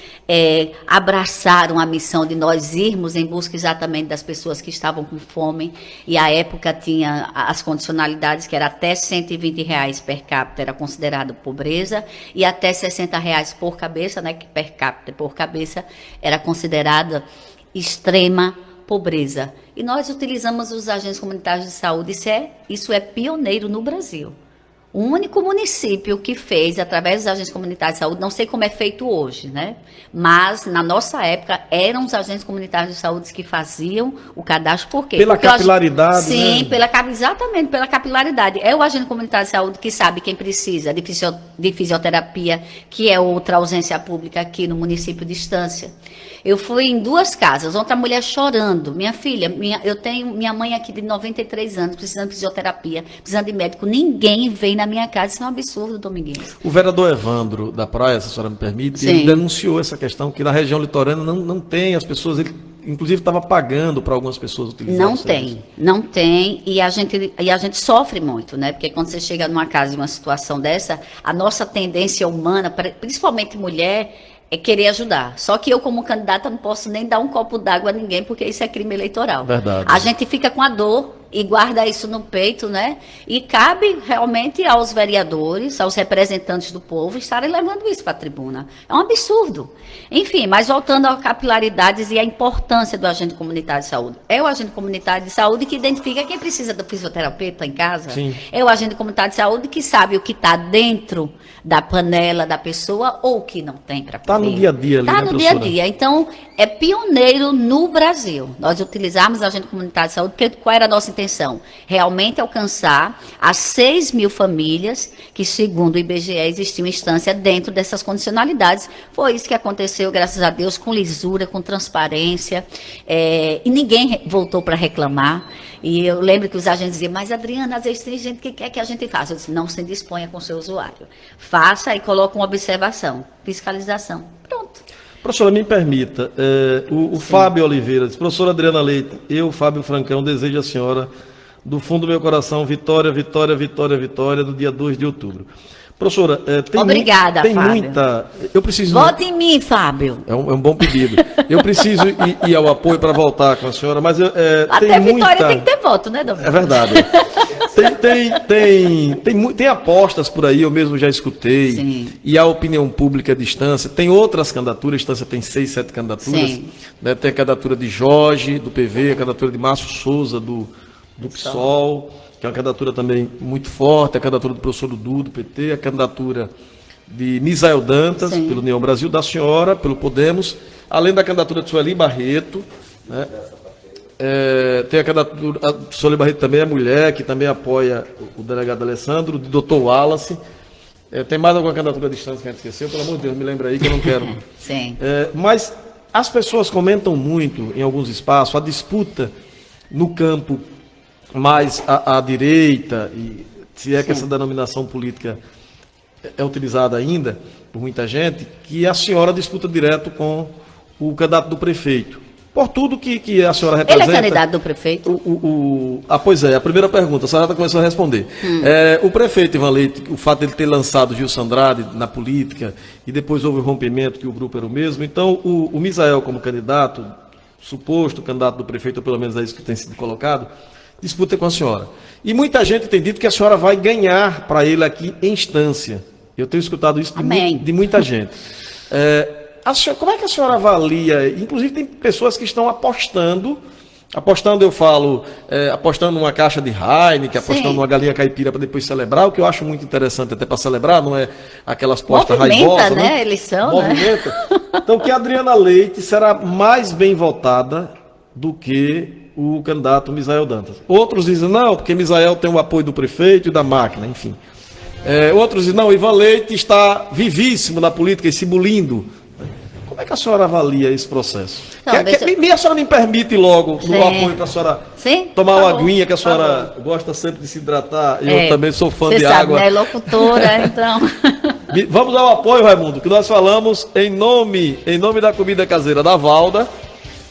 abraçaram a missão de nós irmos em busca exatamente das pessoas que estavam com fome, e à época tinha as condicionalidades, que era até R$ 120 per capita, era considerado pobreza, e até R$ 60 por cabeça, né, que per capita por cabeça era considerada extrema pobreza. E nós utilizamos os agentes comunitários de saúde, isso é pioneiro no Brasil. O único município que fez, através dos agentes comunitários de saúde, não sei como é feito hoje, né? Mas, na nossa época, eram os agentes comunitários de saúde que faziam o cadastro. Por quê? Pela capilaridade, sim, né? Exatamente, pela capilaridade. É o agente comunitário de saúde que sabe quem precisa de fisioterapia, que é outra ausência pública aqui no município de Estância. Eu fui em 2 casas, outra mulher chorando. Minha filha, eu tenho minha mãe aqui de 93 anos, precisando de fisioterapia, precisando de médico. Ninguém vem na minha casa, isso é um absurdo, Dominguinhos. O vereador Evandro da Praia, se a senhora me permite, Sim. ele denunciou essa questão, que na região litorânea não tem as pessoas, ele inclusive estava pagando para algumas pessoas utilizarem. Não tem, e a gente sofre muito, né? Porque quando você chega numa casa de uma situação dessa, a nossa tendência humana, principalmente mulher, é querer ajudar. Só que eu, como candidata, não posso nem dar um copo d'água a ninguém, porque isso é crime eleitoral. Verdade. A gente fica com a dor e guarda isso no peito, né? E cabe realmente aos vereadores, aos representantes do povo, estarem levando isso para a tribuna. É um absurdo. Enfim, mas voltando às capilaridades e à importância do agente comunitário de saúde. É o agente comunitário de saúde que identifica quem precisa do fisioterapeuta em casa. Sim. É o agente comunitário de saúde que sabe o que está dentro da panela da pessoa ou o que não tem para comer. Está no dia a dia ali, Está né, no dia a professora? dia. Então, é pioneiro no Brasil. Nós utilizamos a agente comunitário de saúde, porque qual era a nossa intenção? Realmente alcançar as 6.000 famílias que, segundo o IBGE, existiam instância dentro dessas condicionalidades. Foi isso que aconteceu, graças a Deus, com lisura, com transparência, e ninguém voltou para reclamar. E eu lembro que os agentes diziam, mas Adriana, às vezes tem gente que quer que a gente faça. Eu disse, não se disponha com o seu usuário. Faça e coloque uma observação, fiscalização. Pronto. Professora, me permita, o Fábio Oliveira diz, professora Adriana Leite, eu, Fábio Francão, desejo à senhora, do fundo do meu coração, vitória, vitória, vitória, vitória, no dia 2 de outubro. Professora, Obrigada, tem Fábio. muita... Eu preciso... Vote em mim, Fábio. É um bom pedido. Eu preciso ir ao apoio para voltar com a senhora, mas Até tem vitória tem que ter voto, né, Domingo? É verdade. Tem apostas por aí, eu mesmo já escutei. Sim. E a opinião pública de Estância. Tem outras candidaturas, Estância tem 6, 7 candidaturas. Sim. Né? Tem a candidatura de Jorge, do PV, a candidatura de Márcio Souza, do PSOL, que é uma candidatura também muito forte, a candidatura do professor Dudu, do PT, a candidatura de Misael Dantas, Sim. pelo União Brasil, da senhora, pelo Podemos, além da candidatura de Sueli Barreto, né? Tem a candidatura, a Sueli Barreto também é mulher, que também apoia o delegado Alessandro, do Dr. Wallace. Tem mais alguma candidatura de Estância que a gente esqueceu? Pelo amor de Deus, me lembra aí que eu não quero. Sim. Mas as pessoas comentam muito em alguns espaços a disputa no campo mais à direita, e se é que essa denominação política é utilizada ainda por muita gente, que a senhora disputa direto com o candidato do prefeito. por tudo que a senhora representa. Ele é candidato do prefeito? Pois é, a primeira pergunta, a senhora começou a responder. O prefeito Ivan Leite, o fato de ele ter lançado Gilson Andrade na política, e depois houve o rompimento, que o grupo era o mesmo, então o Misael como candidato, suposto candidato do prefeito, ou pelo menos é isso que tem sido colocado, disputa com a senhora. E muita gente tem dito que a senhora vai ganhar para ele aqui em instância. Eu tenho escutado isso de muita gente. Como é que a senhora avalia? Inclusive tem pessoas que estão apostando, eu falo, apostando numa caixa de Heineken, apostando numa galinha caipira para depois celebrar, o que eu acho muito interessante até para celebrar, não é aquelas postas raivosas, né? Eleição, movimenta. Né? Então que a Adriana Leite será mais bem votada do que o candidato Misael Dantas. Outros dizem, não, porque Misael tem o apoio do prefeito e da máquina, enfim. Outros dizem, não, Ivan Leite está vivíssimo na política e se bulindo. Como é que a senhora avalia esse processo? A senhora me permite logo no apoio para a senhora tomar uma aguinha, que a senhora gosta sempre de se hidratar. Eu também sou fã de água. Você sabe, né? Locutora, então. Vamos ao apoio, Raimundo, que nós falamos em nome da comida caseira da Valda,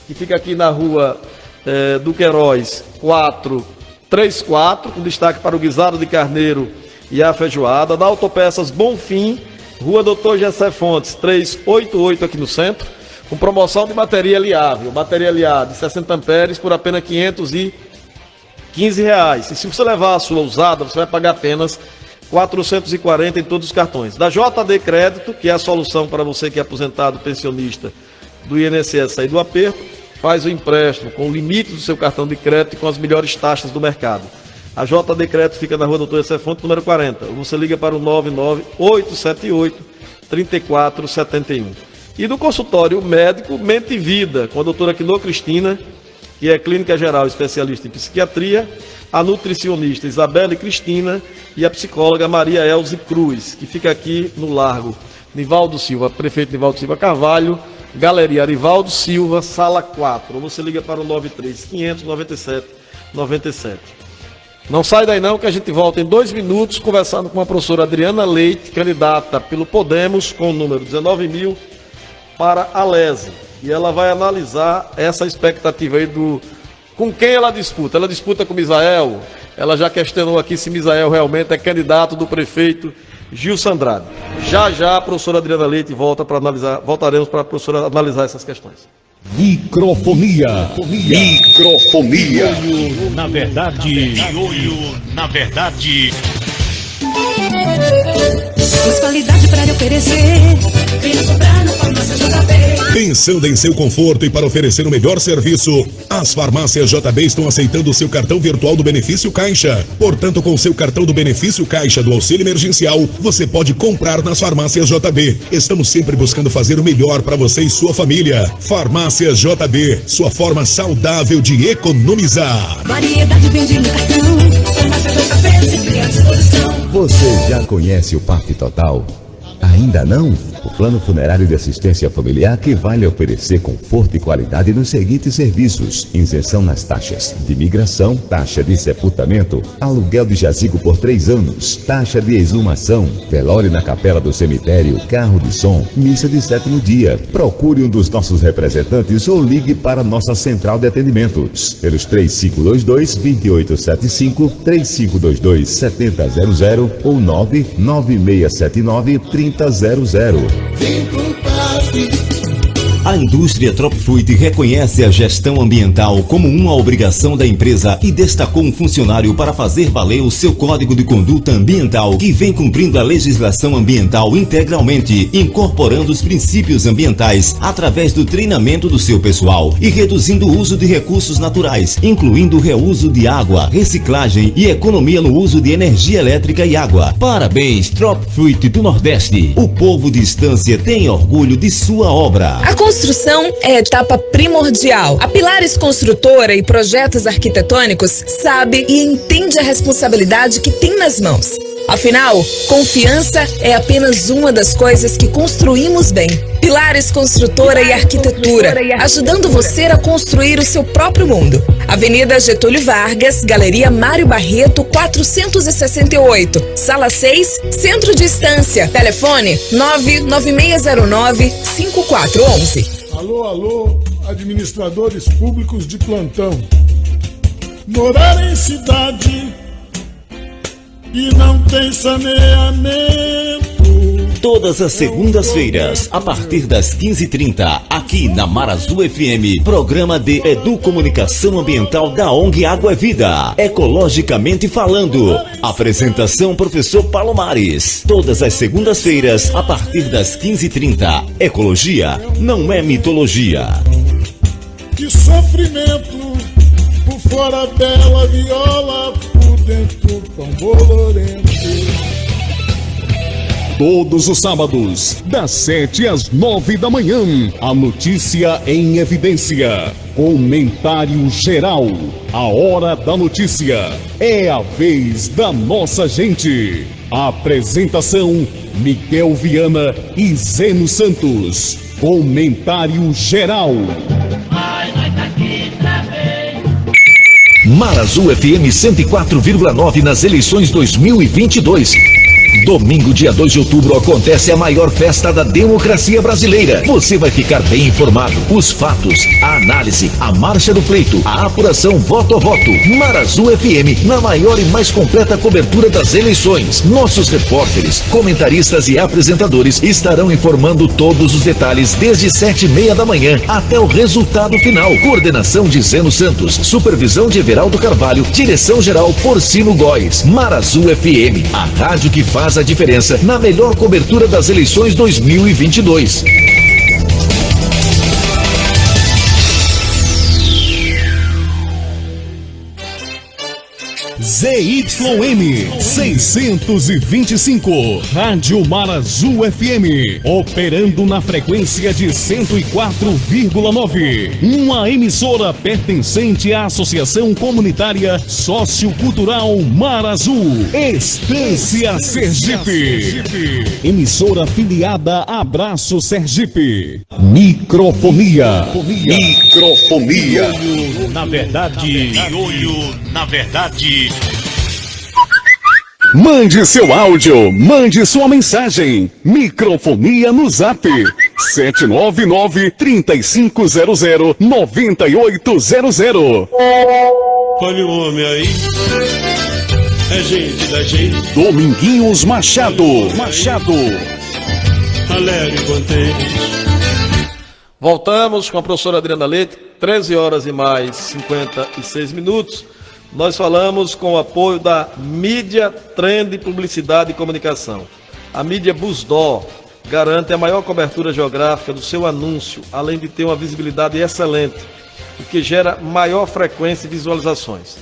que fica aqui na rua do Queiroz 434, com destaque para o guisado de carneiro e a feijoada, da Autopeças Bonfim, Rua Doutor Gessé Fontes, 388 aqui no centro, com promoção de bateria liável. Bateria liável de 60 amperes por apenas R$515. E se você levar a sua usada, você vai pagar apenas R$440 em todos os cartões. Da JD Crédito, que é a solução para você que é aposentado, pensionista do INSS sair do aperto, faz o empréstimo com o limite do seu cartão de crédito e com as melhores taxas do mercado. A JD Crédito fica na rua Doutor Gessé Fontes, número 40. Você liga para o 99878-3471. E do consultório médico Mente Vida, com a doutora Quinô Cristina, que é clínica geral especialista em psiquiatria, a nutricionista Isabelle Cristina e a psicóloga Maria Elze Cruz, que fica aqui no Largo Nivaldo Silva, prefeito Nivaldo Silva Carvalho, Galeria Arivaldo Silva, sala 4. Ou você liga para o 93-500-97-97. Não sai daí não, que a gente volta em 2 minutos conversando com a professora Adriana Leite, candidata pelo Podemos, com o número 19.000 para a LESE. E ela vai analisar essa expectativa aí com quem ela disputa. Ela disputa com Misael. Ela já questionou aqui se Misael realmente é candidato do prefeito Gilson Andrade. Já a professora Adriana Leite voltaremos para a professora analisar essas questões. Microfonia. Na verdade. Na verdade. Mais qualidade para lhe oferecer. Venha comprar na Farmácia JB. Pensando em seu conforto e para oferecer o melhor serviço, as farmácias JB estão aceitando o seu cartão virtual do Benefício Caixa. Portanto, com o seu cartão do Benefício Caixa do Auxílio Emergencial, você pode comprar nas farmácias JB. Estamos sempre buscando fazer o melhor para você e sua família. Farmácias JB, sua forma saudável de economizar. Variedade vende no cartão. Farmácia JB, sempre à disposição. Você já conhece o PAF Total? Ainda não? O Plano Funerário de Assistência Familiar, que vai lhe oferecer conforto e qualidade nos seguintes serviços: isenção nas taxas de migração, taxa de sepultamento, aluguel de jazigo por 3 anos, taxa de exumação, velório na capela do cemitério, carro de som, missa de 7º dia. Procure um dos nossos representantes ou ligue para nossa central de atendimentos pelos 3522-2875, 3522-7000 ou 99679-3000. A indústria Tropfruit reconhece a gestão ambiental como uma obrigação da empresa e destacou um funcionário para fazer valer o seu código de conduta ambiental, que vem cumprindo a legislação ambiental integralmente, incorporando os princípios ambientais através do treinamento do seu pessoal e reduzindo o uso de recursos naturais, incluindo o reuso de água, reciclagem e economia no uso de energia elétrica e água. Parabéns, Tropfruit do Nordeste. O povo de Estância tem orgulho de sua obra. A construção é a etapa primordial. A Pilares Construtora e Projetos Arquitetônicos sabe e entende a responsabilidade que tem nas mãos. Afinal, confiança é apenas uma das coisas que construímos bem. Pilares Construtora e Arquitetura, ajudando você a construir o seu próprio mundo. Avenida Getúlio Vargas, Galeria Mário Barreto, 468, Sala 6, Centro de Estância. Telefone 99609-5411. Alô, administradores públicos de plantão. Morar em cidade e não tem saneamento. Todas as segundas-feiras, a partir das 15h30, aqui na Marazu FM, programa de Educomunicação Ambiental da ONG Água é Vida, ecologicamente falando. Apresentação professor Palomares. Todas as segundas-feiras, a partir das 15h30. Ecologia não é mitologia. Que sofrimento, por fora bela viola, por dentro tão bolorento. Todos os sábados, das 7 às 9 da manhã, a notícia em evidência. Comentário geral. A hora da notícia. É a vez da nossa gente. Apresentação: Miguel Viana e Zeno Santos. Comentário geral. Marazu FM 104,9 nas eleições 2022. Domingo, dia 2 de outubro, acontece a maior festa da democracia brasileira. Você vai ficar bem informado. Os fatos, a análise, a marcha do pleito, a apuração voto a voto. Marazu FM, na maior e mais completa cobertura das eleições. Nossos repórteres, comentaristas e apresentadores estarão informando todos os detalhes desde 7h30 da manhã até o resultado final. Coordenação de Zeno Santos, supervisão de Everaldo Carvalho, direção-geral Porcino Góes. Marazu FM, a rádio que faz a diferença na melhor cobertura das eleições 2022. ZYM 625, Rádio Marazu FM, operando na frequência de 104,9. Uma emissora pertencente à Associação Comunitária Sociocultural Marazu, Estância Sergipe. Emissora filiada a Abraço Sergipe. Microfonia. Microfonia. Na verdade, na verdade. Mande seu áudio, mande sua mensagem. Microfonia no Zap 799-3500-9800. Olha o homem aí, é gente da gente. Dominguinhos Machado. Alegre e contente. Voltamos com a professora Adriana Leite, 13 horas e mais 56 minutos. Nós falamos com o apoio da Mídia Trend Publicidade e Comunicação. A mídia Busdó garante a maior cobertura geográfica do seu anúncio, além de ter uma visibilidade excelente, o que gera maior frequência de visualizações.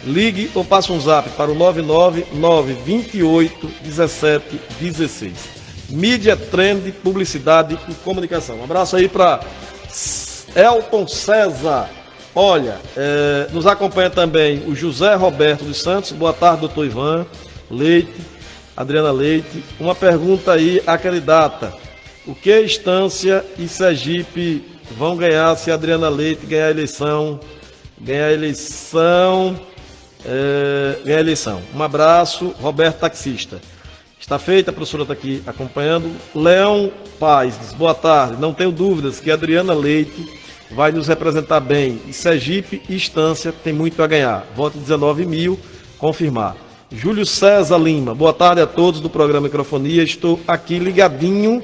Ligue ou passe um zap para o 999281716. Mídia Trend Publicidade e Comunicação. Um abraço aí para Elton César. Olha, nos acompanha também o José Roberto dos Santos. Boa tarde, doutor Ivan Leite, Adriana Leite. Uma pergunta aí à candidata: o que Estância e Sergipe vão ganhar se a Adriana Leite ganhar a eleição? Um abraço, Roberto Taxista. Está feita, a professora está aqui acompanhando. Leão Paz diz: boa tarde, não tenho dúvidas que a Adriana Leite vai nos representar bem. E Sergipe e Estância tem muito a ganhar. Voto 19 mil, confirmar. Júlio César Lima: boa tarde a todos do programa Microfonia. Estou aqui ligadinho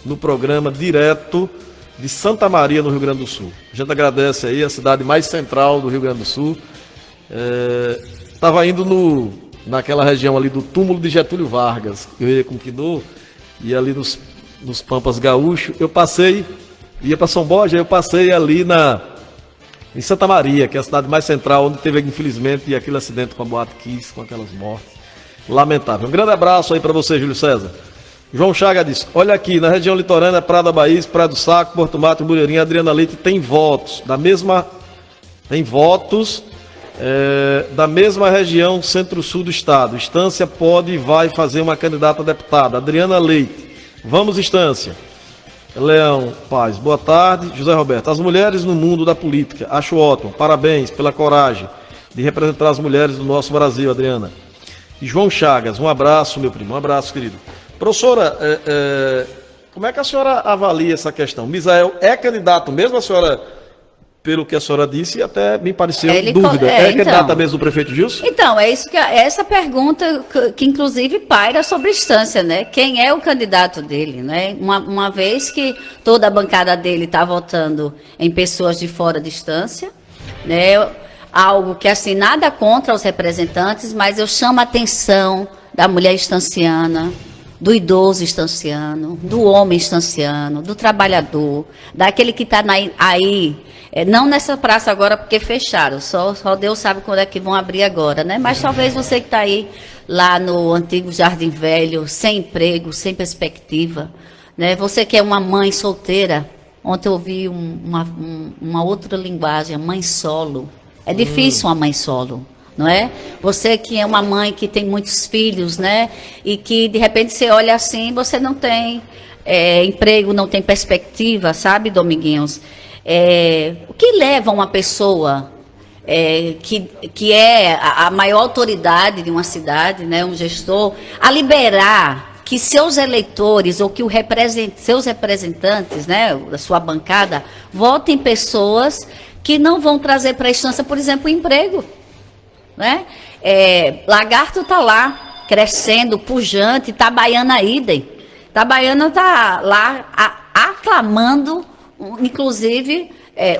no programa direto de Santa Maria, no Rio Grande do Sul. A gente agradece aí, a cidade mais central do Rio Grande do Sul. Estava indo naquela região ali do túmulo de Getúlio Vargas, eu ia com o Quinô, e ali nos Pampas Gaúcho, eu passei, ia para São Borja, eu passei ali em Santa Maria, que é a cidade mais central, onde teve, infelizmente, aquele acidente com a Boate Kiss, com aquelas mortes. Lamentável. Um grande abraço aí para você, Júlio César. João Chaga disse: olha aqui, na região litorânea, Praia da Bahia, Praia do Saco, Porto Mato, Mulherinha, Adriana Leite tem votos da mesma região centro-sul do estado. Estância pode e vai fazer uma candidata a deputada. Adriana Leite. Vamos, Estância. Leão Paz, boa tarde. José Roberto: as mulheres no mundo da política. Acho ótimo. Parabéns pela coragem de representar as mulheres do nosso Brasil, Adriana. E João Chagas: um abraço, meu primo. Um abraço, querido. Professora, como é que a senhora avalia essa questão? Misael é candidato mesmo, a senhora, pelo que a senhora disse, até me pareceu dúvida. Candidato mesmo do prefeito Gilson? Então, é isso que essa pergunta que inclusive paira sobre a instância, né? Quem é o candidato dele, né? Uma vez que toda a bancada dele está votando em pessoas de fora de instância, né? Algo que, assim, nada contra os representantes, mas eu chamo a atenção da mulher estanciana, do idoso estanciano, do homem estanciano, do trabalhador, daquele que está aí, não nessa praça agora porque fecharam, só Deus sabe quando é que vão abrir agora, né? Mas talvez você que está aí lá no antigo Jardim Velho, sem emprego, sem perspectiva, né? Você que é uma mãe solteira, ontem eu ouvi uma outra linguagem, a mãe solo. É difícil uma mãe solo. Não é? Você que é uma mãe que tem muitos filhos, né? E que de repente você olha assim, você não tem emprego, não tem perspectiva, sabe, Dominguinhos? O que leva uma pessoa que é a maior autoridade de uma cidade, né? Um gestor, a liberar que seus eleitores ou que seus representantes, né? Da sua bancada, votem pessoas que não vão trazer para a instância, por exemplo, emprego. Né? Lagarto está lá, crescendo, pujante, Itabaiana idem. Itabaiana está lá aclamando, inclusive,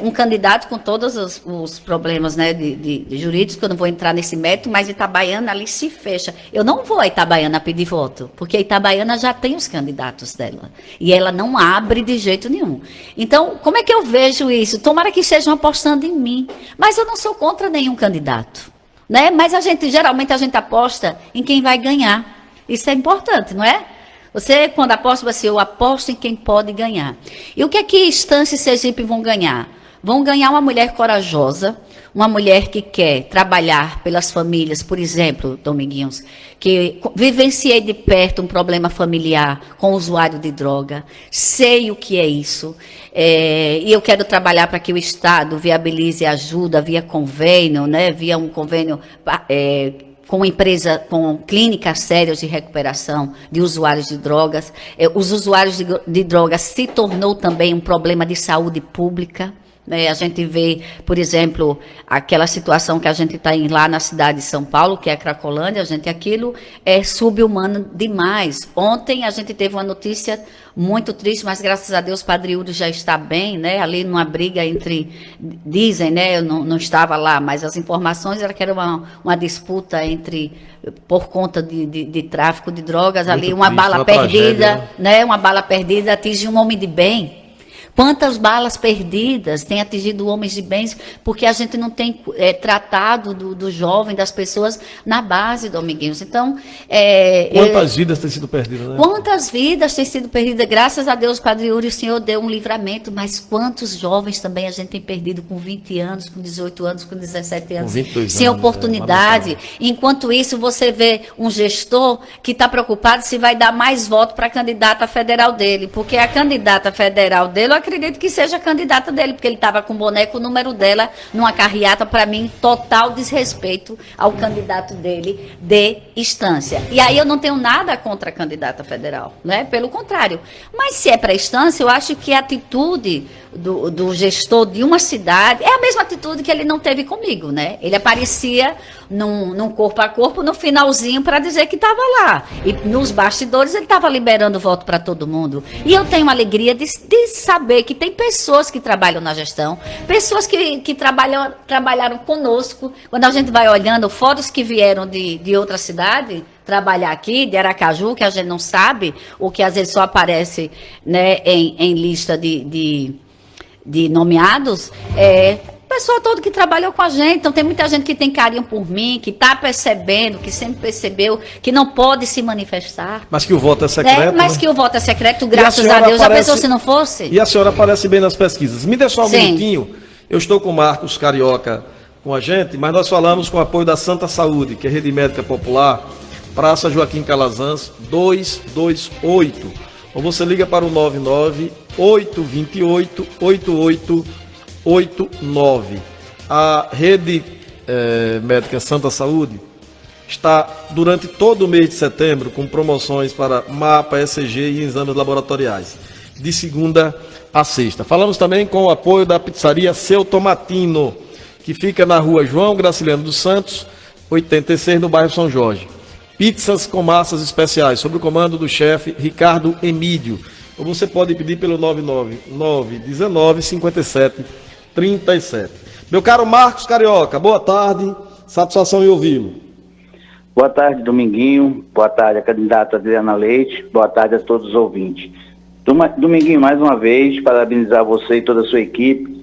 um candidato com todos os problemas, né, de jurídicos, que eu não vou entrar nesse mérito, mas Itabaiana ali se fecha. Eu não vou a Itabaiana pedir voto, porque a Itabaiana já tem os candidatos dela. E ela não abre de jeito nenhum. Então, como é que eu vejo isso? Tomara que estejam apostando em mim. Mas eu não sou contra nenhum candidato. Né? Mas geralmente a gente aposta em quem vai ganhar. Isso é importante, não é? Você, quando aposta, eu aposto em quem pode ganhar. E o que é que Estância e Sergipe vão ganhar? Vão ganhar uma mulher corajosa, uma mulher que quer trabalhar pelas famílias, por exemplo, Dominguinhos, que vivenciei de perto um problema familiar com usuário de droga, sei o que é isso, e eu quero trabalhar para que o Estado viabilize ajuda via convênio, né, via um convênio com empresa, com clínicas sérias de recuperação de usuários de drogas. Os usuários de drogas se tornou também um problema de saúde pública. A gente vê, por exemplo, aquela situação que a gente está lá na cidade de São Paulo, que é a Cracolândia, aquilo é subhumano demais. Ontem a gente teve uma notícia muito triste, mas graças a Deus o Padre Uri já está bem, né? Ali numa briga dizem, né? Eu não estava lá, mas as informações eram que era uma disputa por conta de tráfico de drogas, muito ali uma triste, bala perdida, tragédia, né? Uma bala perdida atinge um homem de bem. Quantas balas perdidas têm atingido homens de bens, porque a gente não tem tratado do jovem, das pessoas, na base, Dominguinhos. Então, quantas vidas têm sido perdidas, né? Quantas vidas têm sido perdidas? Graças a Deus, Padre Uri, o Senhor deu um livramento, mas quantos jovens também a gente tem perdido com 20 anos, com 18 anos, com 17 anos, sem oportunidade. Enquanto isso, você vê um gestor que está preocupado se vai dar mais voto para a candidata federal dele, porque a candidata federal dele, eu acredito que seja a candidata dele, porque ele estava com o boneco, o número dela, numa carreata, para mim, total desrespeito ao candidato dele de instância. E aí eu não tenho nada contra a candidata federal, né? Pelo contrário. Mas se é para instância, eu acho que a atitude do gestor de uma cidade é a mesma atitude que ele não teve comigo, né? Ele aparecia num corpo a corpo, no finalzinho, para dizer que estava lá. E nos bastidores ele estava liberando voto para todo mundo. E eu tenho alegria de saber que tem pessoas que trabalham na gestão, pessoas que trabalharam conosco. Quando a gente vai olhando, fora os que vieram de outra cidade trabalhar aqui, de Aracaju, que a gente não sabe, ou que às vezes só aparece, né, em lista de nomeados, o pessoal todo que trabalhou com a gente. Então tem muita gente que tem carinho por mim, que está percebendo, que sempre percebeu que não pode se manifestar. Mas que o voto é secreto. Mas que o voto é secreto, graças a Deus. Já pensou se não fosse? E a senhora aparece bem nas pesquisas. Me dê só um minutinho. Eu estou com o Marcos Carioca com a gente, mas nós falamos com o apoio da Santa Saúde, que é Rede Médica Popular, Praça Joaquim Calazans, 228. Ou você liga para o 99-828-8889. A Rede Médica Santa Saúde está durante todo o mês de setembro com promoções para mapa, ECG e exames laboratoriais, de segunda a sexta. Falamos também com o apoio da pizzaria Seu Tomatino, que fica na rua João Graciliano dos Santos, 86, no bairro São Jorge. Pizzas com massas especiais, sob o comando do chefe Ricardo Emídio. Ou você pode pedir pelo 999195737. Meu caro Marcos Carioca, boa tarde, satisfação em ouvi-lo. Boa tarde, Dominguinho. Boa tarde, a candidata Adriana Leite. Boa tarde a todos os ouvintes. Dominguinho, mais uma vez, parabenizar você e toda a sua equipe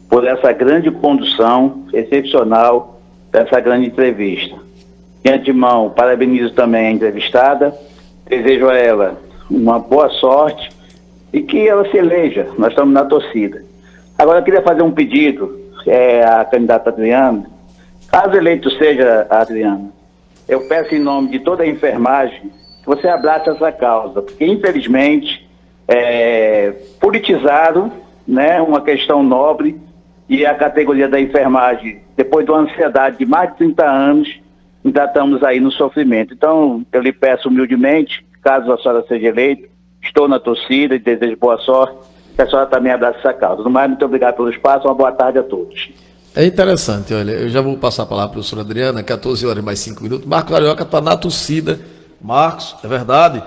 por essa grande condução excepcional dessa grande entrevista. De antemão, parabenizo também a entrevistada, desejo a ela uma boa sorte e que ela se eleja. Nós estamos na torcida. Agora, eu queria fazer um pedido à candidata Adriana. Caso eleito seja a Adriana, eu peço em nome de toda a enfermagem que você abrace essa causa, porque infelizmente politizaram, né, uma questão nobre, e a categoria da enfermagem, depois de uma ansiedade de mais de 30 anos, ainda estamos aí no sofrimento. Então, eu lhe peço humildemente, caso a senhora seja eleita, estou na torcida e desejo boa sorte, que a senhora também abrace essa causa. No mais, muito obrigado pelo espaço, uma boa tarde a todos. É interessante, olha, eu já vou passar a palavra para a professora Adriana, 14 horas mais 5 minutos. Marcos Carioca está na torcida. Marcos, é verdade?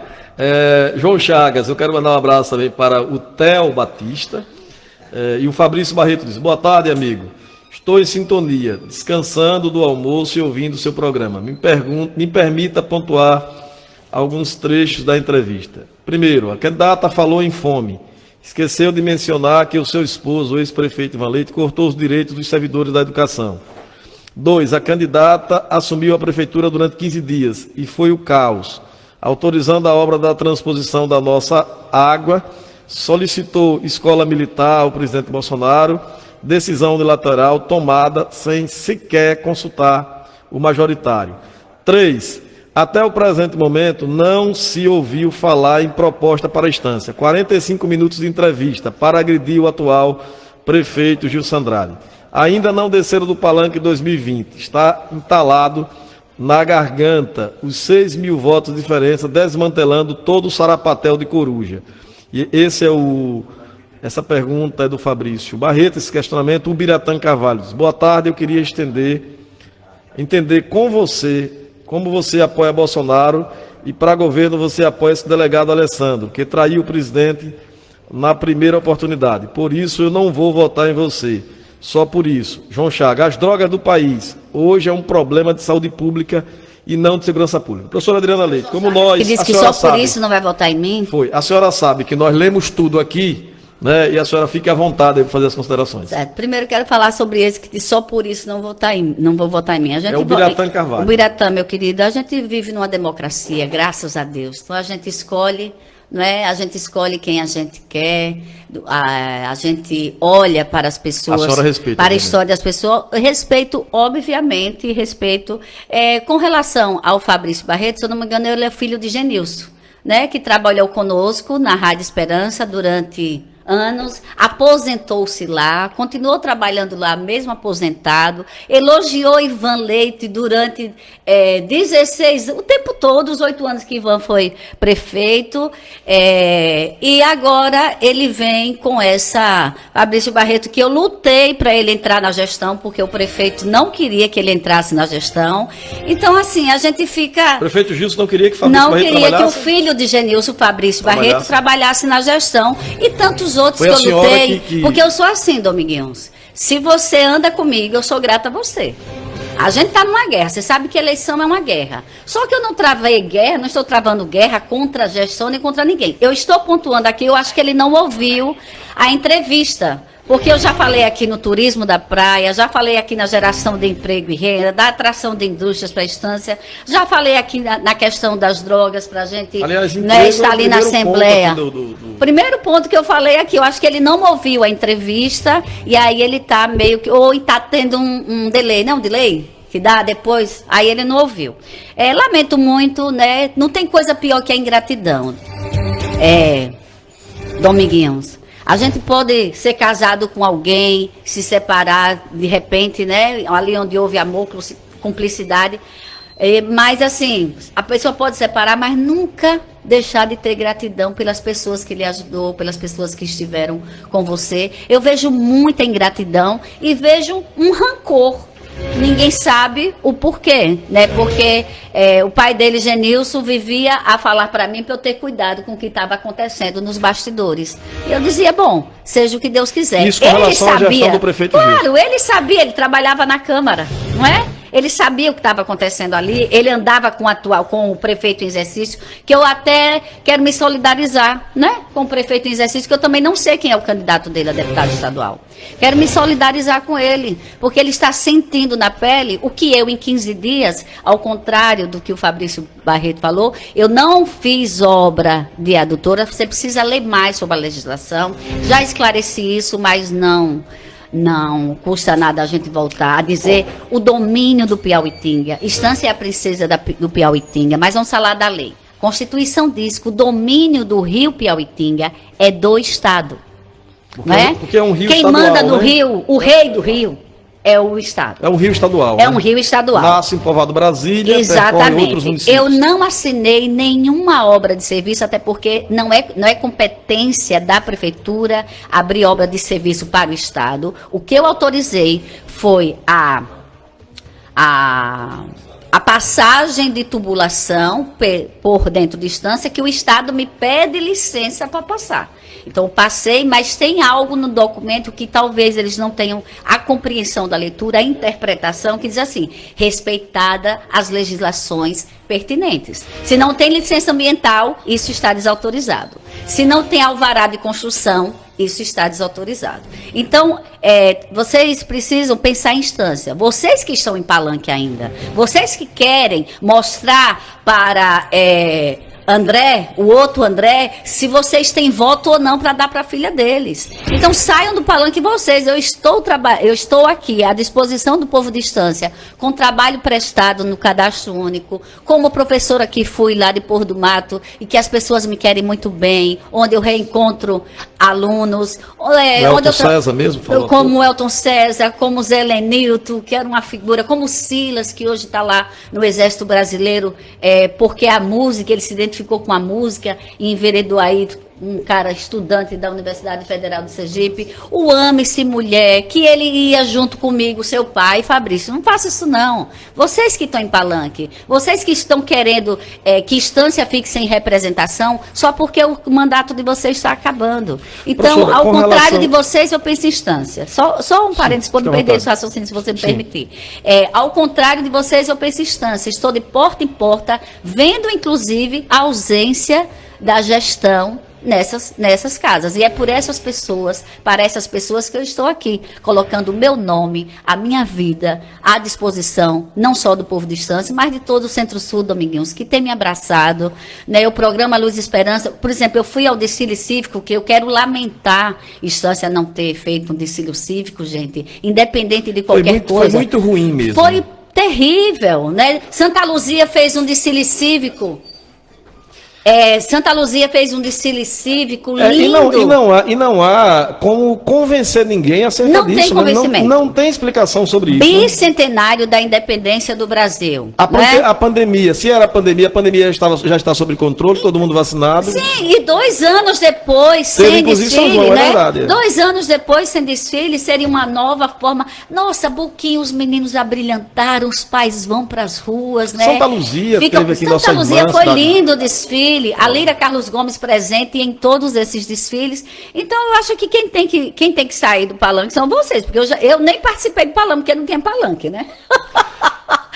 João Chagas, eu quero mandar um abraço também para o Theo Batista. E o Fabrício Barreto diz: boa tarde, amigo. Estou em sintonia, descansando do almoço e ouvindo o seu programa. Me permita pontuar alguns trechos da entrevista. Primeiro, a candidata falou em fome. Esqueceu de mencionar que o seu esposo, o ex-prefeito Ivan Leite, cortou os direitos dos servidores da educação. 2. A candidata assumiu a prefeitura durante 15 dias e foi o caos, autorizando a obra da transposição da nossa água, solicitou escola militar ao presidente Bolsonaro, decisão unilateral tomada sem sequer consultar o majoritário. 3. Até o presente momento não se ouviu falar em proposta para a instância. 45 minutos de entrevista para agredir o atual prefeito Gilson Andrade. Ainda não desceram do palanque em 2020. Está entalado na garganta os 6 mil votos de diferença, desmantelando todo o sarapatel de coruja. E essa pergunta é do Fabrício Barreto, esse questionamento, o Biratã Carvalho diz: boa tarde, eu queria entender com você, como você apoia Bolsonaro e para governo você apoia esse delegado Alessandro, que traiu o presidente na primeira oportunidade. Por isso eu não vou votar em você, só por isso. João Chagas, as drogas do país hoje é um problema de saúde pública e não de segurança pública. Professora Adriana Leite, como nós... Ele disse que só por isso não vai votar em mim? Foi. A senhora sabe que nós lemos tudo aqui, né? E a senhora fique à vontade para fazer as considerações. Certo. Primeiro quero falar sobre esse que só por isso não vou votar em mim. É o Biratã Carvalho. O Biratã, meu querido, a gente vive numa democracia, graças a Deus. Então a gente escolhe, não é? A gente escolhe quem a gente quer, a gente olha para as pessoas, para a história das pessoas. Respeito, obviamente, com relação ao Fabrício Barreto, se eu não me engano, ele é filho de Genilson, né? Que trabalhou conosco na Rádio Esperança durante anos, aposentou-se lá, continuou trabalhando lá, mesmo aposentado, elogiou Ivan Leite durante 16, o tempo todo, os 8 anos que Ivan foi prefeito, e agora ele vem com essa, Fabrício Barreto, que eu lutei para ele entrar na gestão, porque o prefeito não queria que ele entrasse na gestão. Então, assim, a gente fica... O prefeito Gilson não queria que Fabrício Barreto trabalhasse? Não queria que o filho de Genilson, Fabrício Barreto, trabalhasse na gestão, e tantos outros que eu lutei, porque eu sou assim, Dominguinhos. Se você anda comigo, eu sou grata a você. A gente está numa guerra, você sabe que eleição é uma guerra. Só que eu não travei guerra, não estou travando guerra contra a gestão nem contra ninguém. Eu estou pontuando aqui, eu acho que ele não ouviu a entrevista. Porque eu já falei aqui no turismo da praia, já falei aqui na geração de emprego e renda, da atração de indústrias para a estância, já falei aqui na questão das drogas para a gente, aliás, estar ali na Assembleia. Primeiro ponto que eu falei aqui, eu acho que ele não ouviu a entrevista e aí ele está meio que, ou está tendo um delay, não, delay? Que dá depois, aí ele não ouviu. Lamento muito, né? Não tem coisa pior que a ingratidão. Dominguinhos. A gente pode ser casado com alguém, se separar de repente, né? Ali onde houve amor, cumplicidade. Mas assim, a pessoa pode separar, mas nunca deixar de ter gratidão pelas pessoas que lhe ajudou, pelas pessoas que estiveram com você. Eu vejo muita ingratidão e vejo um rancor. Ninguém sabe o porquê, né? Porque o pai dele, Genilson, vivia a falar para mim para eu ter cuidado com o que estava acontecendo nos bastidores. E eu dizia, bom, seja o que Deus quiser. Isso com relação à gestão do prefeito Gilson. Claro, ele sabia, ele trabalhava na Câmara, não é? Ele sabia o que estava acontecendo ali, ele andava com o prefeito em exercício, que eu até quero me solidarizar, né, com o prefeito em exercício, que eu também não sei quem é o candidato dele a deputado estadual. Quero me solidarizar com ele, porque ele está sentindo na pele o que eu, em 15 dias, ao contrário do que o Fabrício Barreto falou, eu não fiz obra de adutora, você precisa ler mais sobre a legislação, já esclareci isso, mas não custa nada a gente voltar a dizer o domínio do Piauitinga. Instância é a princesa do Piauitinga, mas vamos falar da lei. A Constituição diz que o domínio do rio Piauitinga é do Estado. Porque é um rio Quem estadual, manda no né? rio, o rei do rio, é o Estado. É um rio estadual. É né? um rio estadual. Nasce em Povoado Brasília, percorre Exatamente. outros municípios. Eu não assinei nenhuma obra de serviço, até porque não é competência da prefeitura abrir obra de serviço para o Estado. O que eu autorizei foi a passagem de tubulação por dentro de instância que o Estado me pede licença para passar. Então, eu passei, mas tem algo no documento que talvez eles não tenham a compreensão da leitura, a interpretação, que diz assim, respeitada as legislações pertinentes. Se não tem licença ambiental, isso está desautorizado. Se não tem alvará de construção, isso está desautorizado. Então, vocês precisam pensar em instância. Vocês que estão em Palanque ainda, vocês que querem mostrar para André, o outro André, se vocês têm voto ou não para dar para a filha deles. Então saiam do palanque vocês. Eu estou aqui à disposição do povo de Estância, com trabalho prestado no cadastro único, como professora que fui lá de Porto do Mato e que as pessoas me querem muito bem, onde eu reencontro alunos. Elton César mesmo falou. Como o Elton César, como o Zé Lenilton, que era uma figura, como o Silas, que hoje está lá no Exército Brasileiro, porque a música, ele se identificou com a música e enveredou aí um cara estudante da Universidade Federal do Sergipe, o Ame-se Mulher, que ele ia junto comigo, seu pai, Fabrício, não faça isso não. Vocês que estão em Palanque, vocês que estão querendo que Estância fique sem representação, só porque o mandato de vocês está acabando. Então, professora, ao contrário de vocês, eu penso em Estância. Só um parênteses, para não perder esse raciocínio, se você me permitir. Ao contrário de vocês, eu penso em Estância. Estou de porta em porta, vendo, inclusive, a ausência da gestão nessas casas. E é por essas pessoas, para essas pessoas que eu estou aqui, colocando o meu nome, a minha vida, à disposição, não só do povo de Estância, mas de todo o Centro-Sul, Dominguinhos, que tem me abraçado, né? O programa Luz e Esperança, por exemplo, eu fui ao desfile cívico, que eu quero lamentar Estância não ter feito um desfile cívico, gente, independente de qualquer coisa. Foi muito ruim mesmo. Foi terrível, né? Santa Luzia fez um desfile cívico. Santa Luzia fez um desfile cívico lindo. E não há como convencer ninguém acerca não disso. Tem convencimento. Não tem explicação sobre isso. Bicentenário da independência do Brasil. A pandemia, se era a pandemia já está sob controle, todo mundo vacinado. Sim, e 2 anos depois, sem desfile, São João, né? É verdade. 2 anos depois, sem desfile, seria uma nova forma. Nossa, Buquinho, os meninos abrilhantaram, os pais vão para as ruas, né? Santa Luzia teve aqui Santa Luzia foi lindo o desfile. A Lira Carlos Gomes presente em todos esses desfiles. Então, eu acho que quem tem que sair do palanque são vocês, porque eu nem participei do palanque, porque não tinha palanque, né?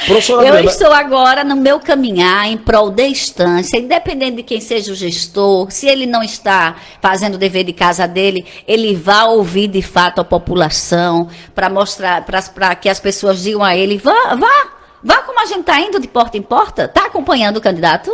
Eu estou agora no meu caminhar em prol da Estância, independente de quem seja o gestor, se ele não está fazendo o dever de casa dele, ele vai ouvir de fato a população para mostrar, para que as pessoas digam a ele, vá como a gente está indo de porta em porta, está acompanhando o candidato?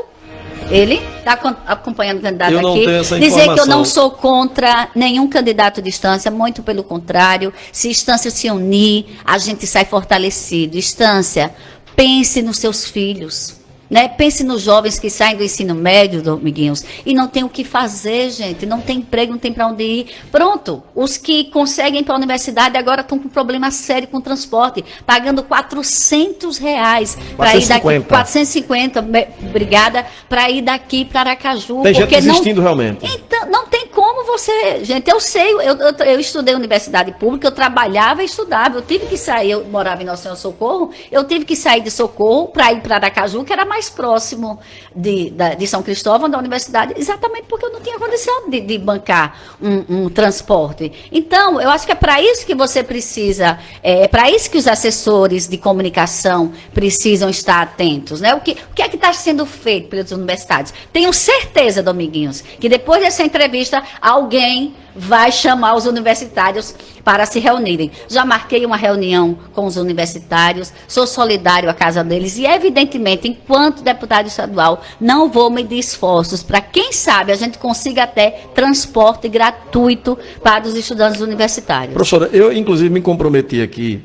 Ele está acompanhando o candidato aqui. Dizer que eu não sou contra nenhum candidato de Estância, muito pelo contrário. Se Estância se unir, a gente sai fortalecido. Estância, pense nos seus filhos. né? Pense nos jovens que saem do ensino médio, Dominguinhos, e não tem o que fazer, gente. Não tem emprego, não tem para onde ir. Pronto, os que conseguem ir para a universidade agora estão com problema sério com o transporte, pagando R$400 para ir daqui, 450, obrigada, para ir daqui para Aracaju. Tem gente desistindo realmente. Então, não tem como você, gente, eu sei, eu estudei universidade pública, eu trabalhava e estudava, eu tive que sair, eu morava em Nossa Senhora Socorro, eu tive que sair de Socorro para ir para Aracaju, que era mais próximo de São Cristóvão, da universidade, exatamente porque eu não tinha condição de bancar um transporte. Então, eu acho que é para isso que você precisa, é para isso que os assessores de comunicação precisam estar atentos, né? O que é que está sendo feito pelas universidades? Tenho certeza, Dominguinhos, que depois dessa entrevista, alguém vai chamar os universitários para se reunirem. Já marquei uma reunião com os universitários, sou solidário à casa deles e, evidentemente, enquanto deputado estadual, não vou medir esforços para, quem sabe, a gente consiga até transporte gratuito para os estudantes universitários. Professora, eu, inclusive, me comprometi aqui.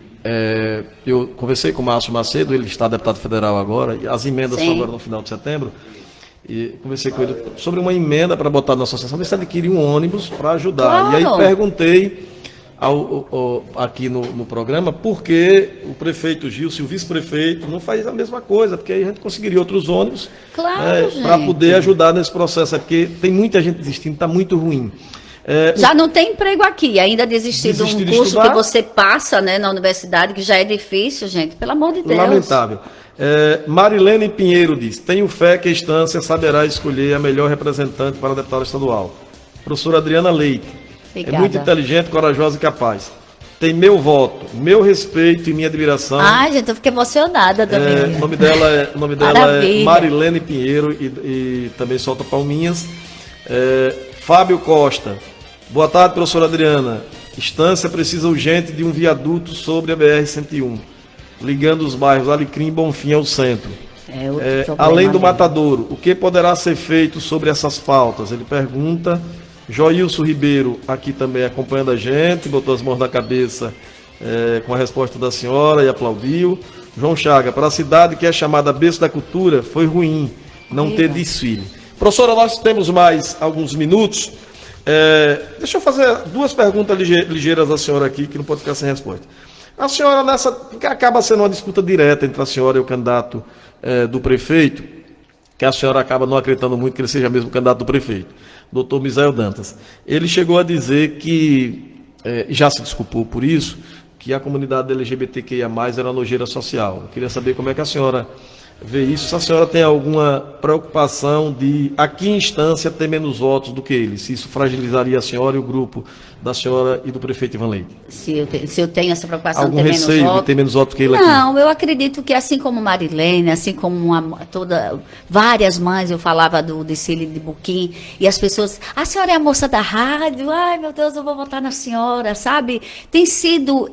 Eu conversei com o Márcio Macedo, ele está deputado federal agora, e as emendas são agora no final de setembro. E conversei com ele sobre uma emenda para botar na associação, se adquirir um ônibus para ajudar. Claro. E aí perguntei aqui no programa por que o prefeito Gilson e o vice-prefeito não faz a mesma coisa, porque aí a gente conseguiria outros ônibus para poder ajudar nesse processo, porque tem muita gente desistindo, está muito ruim. Já não tem emprego aqui, ainda desistir de um curso que você passa, né, na universidade, que já é difícil, gente, pelo amor de Deus. Lamentável. Marilene Pinheiro diz: tenho fé que a instância saberá escolher a melhor representante para a deputada estadual. Professora Adriana Leite. Obrigada. É muito inteligente, corajosa e capaz. Tem meu voto, meu respeito e minha admiração. Ai, gente, eu fiquei emocionada também. O nome dela é Marilene Pinheiro e também solta palminhas. Fábio Costa. Boa tarde, professora Adriana. Instância precisa urgente de um viaduto sobre a BR-101, ligando os bairros Alecrim e Bonfim ao centro. Além do Matadouro, o que poderá ser feito sobre essas pautas? Ele pergunta. Joilson Ribeiro aqui também acompanhando a gente, botou as mãos na cabeça com a resposta da senhora e aplaudiu. João Chaga: para a cidade que é chamada berço da cultura, foi ruim não ter desfile. Professora, nós temos mais alguns minutos. Deixa eu fazer duas perguntas ligeiras à senhora aqui, que não pode ficar sem resposta. A senhora, que acaba sendo uma disputa direta entre a senhora e o candidato do prefeito, que a senhora acaba não acreditando muito que ele seja mesmo candidato do prefeito, doutor Misael Dantas. Ele chegou a dizer que, já se desculpou por isso, que a comunidade LGBTQIA+, era nojeira social. Eu queria saber como é que a senhora vê isso, se a senhora tem alguma preocupação de, aqui em instância, ter menos votos do que ele, se isso fragilizaria a senhora e o grupo da senhora e do prefeito Ivan Leite. Se eu tenho essa preocupação de ter menos votos. Algum receio de ter menos votos que ele aqui? Não, eu acredito que assim como Marilene, assim como várias mães, eu falava do desfile de Buquim, e as pessoas, a senhora é a moça da rádio, ai meu Deus, eu vou votar na senhora, sabe? Tem sido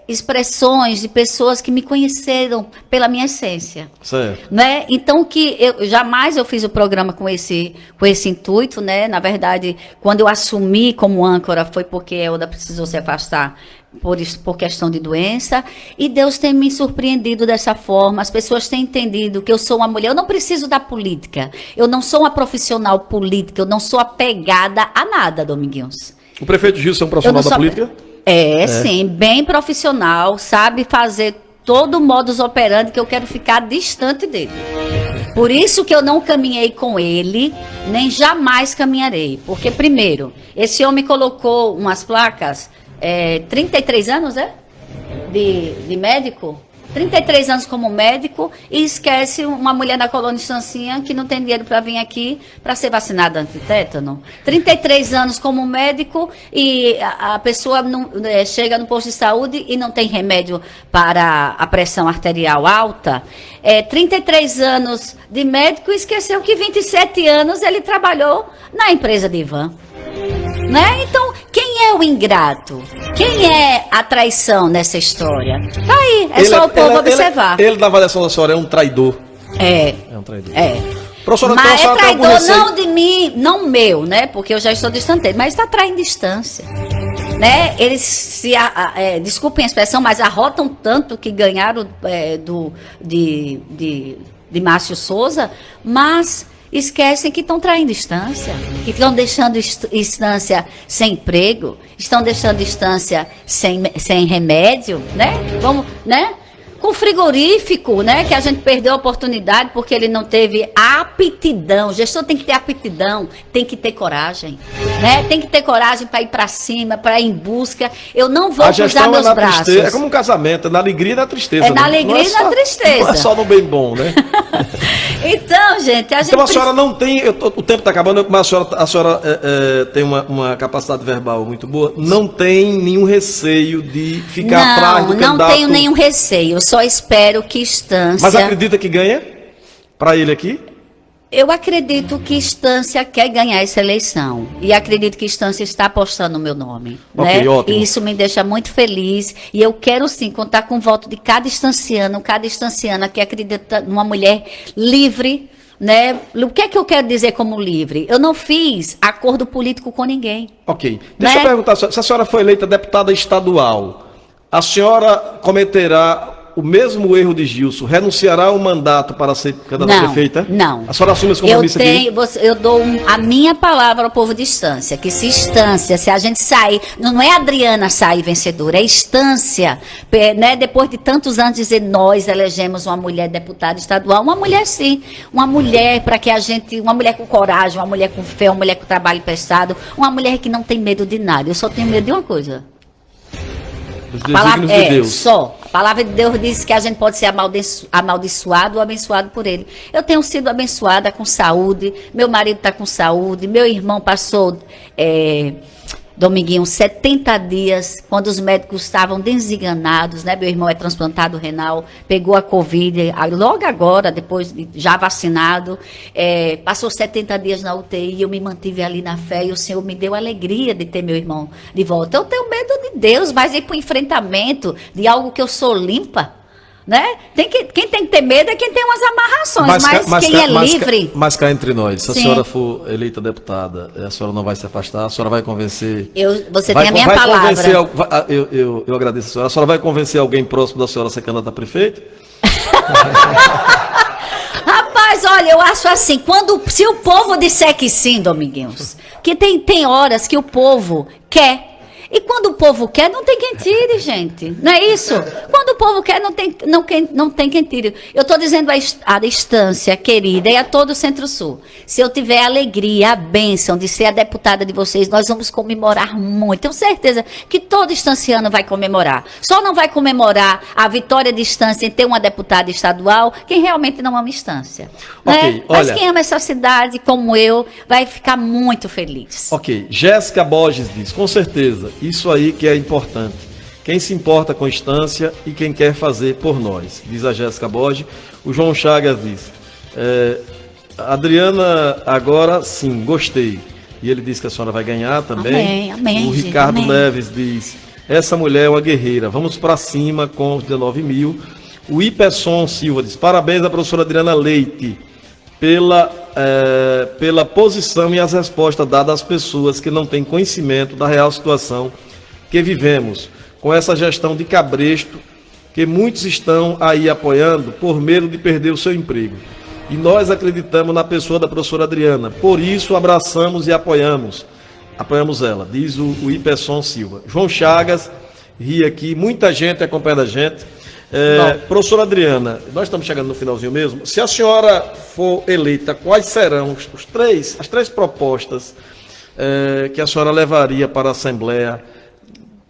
expressões de pessoas que me conheceram pela minha essência. Certo. Né? Então, jamais eu fiz o programa com esse intuito, né? Na verdade, quando eu assumi como âncora, foi porque a Elda precisou se afastar por questão de doença, e Deus tem me surpreendido dessa forma. As pessoas têm entendido que eu sou uma mulher, eu não preciso da política, eu não sou uma profissional política, eu não sou apegada a nada, Dominguinhos. O prefeito Gilson é um profissional da política? Sim, bem profissional, sabe fazer todo o modus operandi, que eu quero ficar distante dele. Por isso que eu não caminhei com ele, nem jamais caminharei. Porque, primeiro, esse homem colocou umas placas, 33 anos, de médico? 33 anos como médico, e esquece uma mulher na colônia Estancinha que não tem dinheiro para vir aqui para ser vacinada antitétano. 33 anos como médico e a pessoa chega no posto de saúde e não tem remédio para a pressão arterial alta. 33 anos de médico e esqueceu que 27 anos ele trabalhou na empresa de Ivan. Né? Então, quem é o ingrato? Quem é a traição nessa história? Tá aí, só o povo observar. Ele, na avaliação da senhora, é um traidor. É um traidor. Professora, mas é traidor não de mim, não meu, né? Porque eu já estou distante, mas está traindo distância. Né? Eles desculpem a expressão, mas arrotam tanto que ganharam de de Márcio Souza, mas esquecem que estão traindo Estância, que estão deixando Estância sem emprego, estão deixando Estância sem remédio, né? Vamos, né? Com frigorífico, né? Que a gente perdeu a oportunidade porque ele não teve aptidão. O gestor tem que ter aptidão, tem que ter coragem, né? Tem que ter coragem para ir para cima, para ir em busca. Eu não vou cruzar meus braços. Tristeza, é como um casamento, é na alegria e na tristeza. É na alegria e na tristeza. Não é só no bem bom, né? Então, gente, a gente... Então a senhora não tem... o tempo está acabando, mas a senhora tem uma capacidade verbal muito boa. Não tem nenhum receio de ficar atrás do candidato? Não tenho nenhum receio. Eu só espero que Estância... Mas acredita que ganha? Para ele aqui? Eu acredito que Estância quer ganhar essa eleição. E acredito que Estância está apostando no meu nome. Ok, né? Ótimo. E isso me deixa muito feliz. E eu quero, sim, contar com o voto de cada estanciano, cada estanciana que acredita numa mulher livre. Né? O que é que eu quero dizer como livre? Eu não fiz acordo político com ninguém. Ok. Deixa eu perguntar, se a senhora foi eleita deputada estadual, a senhora cometerá o mesmo erro de Gilson, renunciará ao mandato para ser candidata a prefeita? Não. A senhora assume esse compromisso aqui? Eu dou a minha palavra ao povo de Estância, que se Estância, se a gente sair, não é a Adriana sair vencedora, é Estância, né? Depois de tantos anos dizer, nós elegemos uma mulher deputada estadual, uma mulher sim, uma mulher para que a gente, uma mulher com coragem, uma mulher com fé, uma mulher com trabalho prestado, uma mulher que não tem medo de nada. Eu só tenho medo de uma coisa. Os desígnios de Deus. Só. A palavra de Deus diz que a gente pode ser amaldiçoado ou abençoado por ele. Eu tenho sido abençoada com saúde, meu marido está com saúde, meu irmão passou, Dominguinho, 70 dias, quando os médicos estavam desenganados, né? Meu irmão é transplantado renal, pegou a Covid, logo agora, depois de já vacinado, passou 70 dias na UTI, eu me mantive ali na fé e o Senhor me deu a alegria de ter meu irmão de volta. Eu tenho medo de Deus, mas ir para o enfrentamento de algo que eu sou limpa, né? Quem tem que ter medo é quem tem umas amarrações, mas quem é livre... Mas cá entre nós, se a Sim. senhora for eleita deputada, a senhora não vai se afastar, a senhora vai convencer... Você tem a minha palavra. Eu agradeço a senhora vai convencer alguém próximo da senhora a ser candidata a prefeito? Rapaz, olha, eu acho assim, se o povo disser que sim, Dominguinhos, que tem horas que o povo quer. E quando o povo quer, não tem quem tire, gente. Não é isso? Quando o povo quer, não tem quem tire. Eu estou dizendo à Estância querida e a todo o Centro-Sul. Se eu tiver a alegria, a bênção de ser a deputada de vocês, nós vamos comemorar muito. Tenho certeza que todo estanciano vai comemorar. Só não vai comemorar a vitória de Estância em ter uma deputada estadual quem realmente não ama Estância. Ok, né? Mas quem ama essa cidade, como eu, vai ficar muito feliz. Ok, Jéssica Borges diz, com certeza, isso aí que é importante. Quem se importa com Estância e quem quer fazer por nós, diz a Jéssica Borges. O João Chagas diz, Adriana, agora sim, gostei. E ele diz que a senhora vai ganhar também. Amém, o Ricardo amém. Neves diz, essa mulher é uma guerreira, vamos para cima com os 19 mil. O Iperson Silva diz, parabéns à professora Adriana Leite pela posição e as respostas dadas às pessoas que não têm conhecimento da real situação que vivemos, com essa gestão de cabresto que muitos estão aí apoiando por medo de perder o seu emprego. E nós acreditamos na pessoa da professora Adriana, por isso abraçamos e apoiamos ela, diz o Iperson Silva. João Chagas ri aqui, muita gente acompanhando a gente. Professora Adriana, nós estamos chegando no finalzinho mesmo. Se a senhora for eleita, quais serão as três propostas que a senhora levaria para a Assembleia?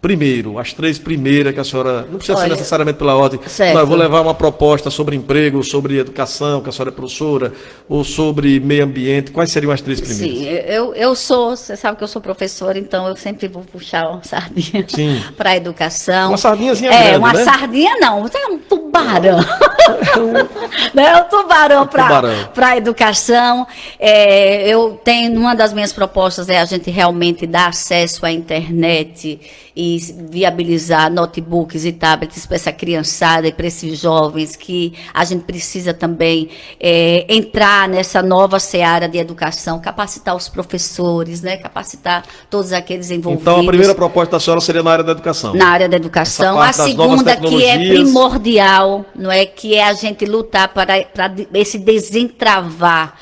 Primeiro, as três primeiras que a senhora... Não precisa ser necessariamente pela ordem. Não, eu vou levar uma proposta sobre emprego, sobre educação, que a senhora é professora, ou sobre meio ambiente. Quais seriam as três primeiras? Sim, eu sou... Você sabe que eu sou professora, então eu sempre vou puxar uma sardinha para a educação. Uma sardinhazinha grande, uma né? sardinha não, é um tubarão. É um tubarão para a educação. Eu tenho... Uma das minhas propostas é a gente realmente dar acesso à internet e de viabilizar notebooks e tablets para essa criançada e para esses jovens, que a gente precisa também entrar nessa nova seara de educação, capacitar os professores, né, capacitar todos aqueles envolvidos. Então, a primeira proposta da senhora seria na área da educação. Na área da educação. A segunda, que é primordial, não é, que é a gente lutar para esse desentravar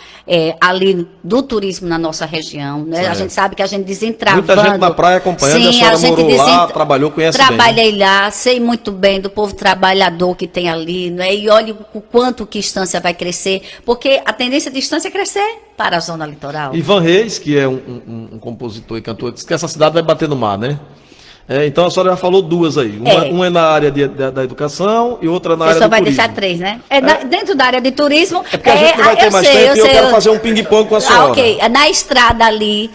ali do turismo na nossa região, né? A gente sabe que a gente desentravando... Muita gente na praia acompanhando, sim, a senhora morou lá, trabalhou, conhece bem. Trabalhei lá, sei muito bem do povo trabalhador que tem ali, né? E olha o quanto que Estância vai crescer, porque a tendência de Estância é crescer para a zona litoral. Ivan Reis, que é um compositor e cantor, disse que essa cidade vai bater no mar, né? Então a senhora já falou duas aí. Uma é na área da educação e outra na área do turismo. Você só vai deixar três, né? Dentro da área de turismo... É porque a gente não vai ter mais tempo e eu quero fazer um ping-pong com a senhora. Ok. Na estrada ali,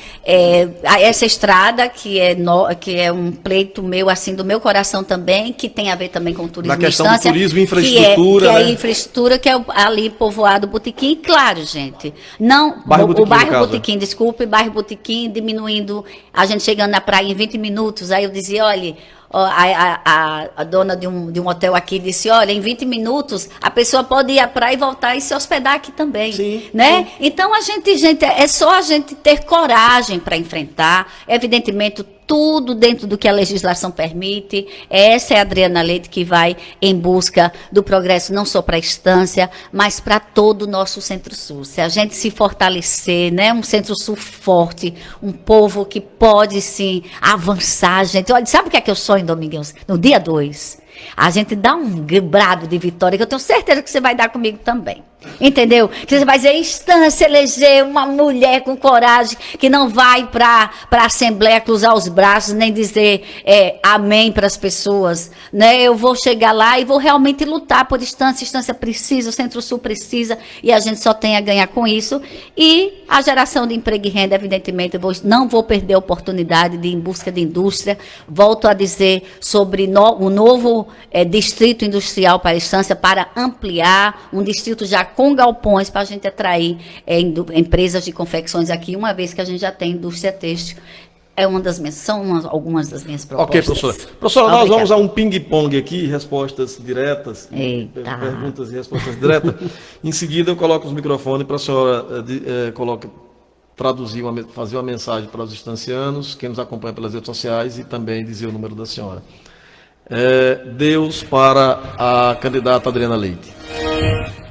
essa estrada que é um pleito meu, assim, do meu coração também, que tem a ver também com o turismo. Na questão do turismo e infraestrutura, que é infraestrutura, que é ali povoado Botequim. E claro, gente, não... Bairro o bairro Botequim, desculpe, bairro Botequim diminuindo, a gente chegando na praia em 20 minutos, aí eu dizia, olha, a dona de um hotel aqui disse, olha, em 20 minutos a pessoa pode ir à praia e voltar e se hospedar aqui também, né? Sim. Então gente, é só a gente ter coragem para enfrentar, evidentemente, tudo dentro do que a legislação permite. Essa é a Adriana Leite que vai em busca do progresso não só para a Estância, mas para todo o nosso Centro-Sul. Se a gente se fortalecer, né, um Centro-Sul forte, um povo que pode sim avançar, gente. Olha, sabe o que é que eu sonho, Dominguinhos? No dia 2, a gente dá um brado de vitória, que eu tenho certeza que você vai dar comigo também. Entendeu? Que você vai dizer, Estância eleger uma mulher com coragem, que não vai para a Assembleia cruzar os braços, nem dizer amém para as pessoas, né? Eu vou chegar lá e vou realmente lutar por Estância. Estância precisa, o Centro-Sul precisa, e a gente só tem a ganhar com isso. E a geração de emprego e renda, evidentemente, não vou perder a oportunidade de ir em busca de indústria. Volto a dizer sobre o novo distrito industrial para a Estância, para ampliar um distrito já com galpões para a gente atrair empresas de confecções aqui, uma vez que a gente já tem indústria têxtil. São algumas das minhas propostas. Ok, professora. Professora, nós vamos a um ping-pong aqui, respostas diretas, perguntas e respostas diretas. Em seguida, eu coloco os microfones para a senhora fazer uma mensagem para os estancianos, quem nos acompanha pelas redes sociais, e também dizer o número da senhora. Deus para a candidata Adriana Leite.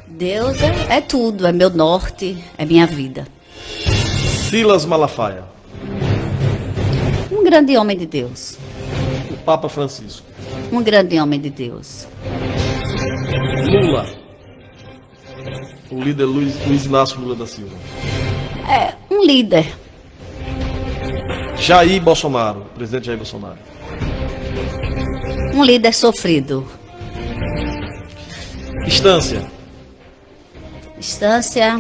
Deus é tudo, é meu norte, é minha vida. Silas Malafaia. Um grande homem de Deus. O Papa Francisco. Um grande homem de Deus. Lula. O líder Luiz Inácio Lula da Silva. Um líder. Jair Bolsonaro, presidente Jair Bolsonaro. Um líder sofrido. Estância. Estância,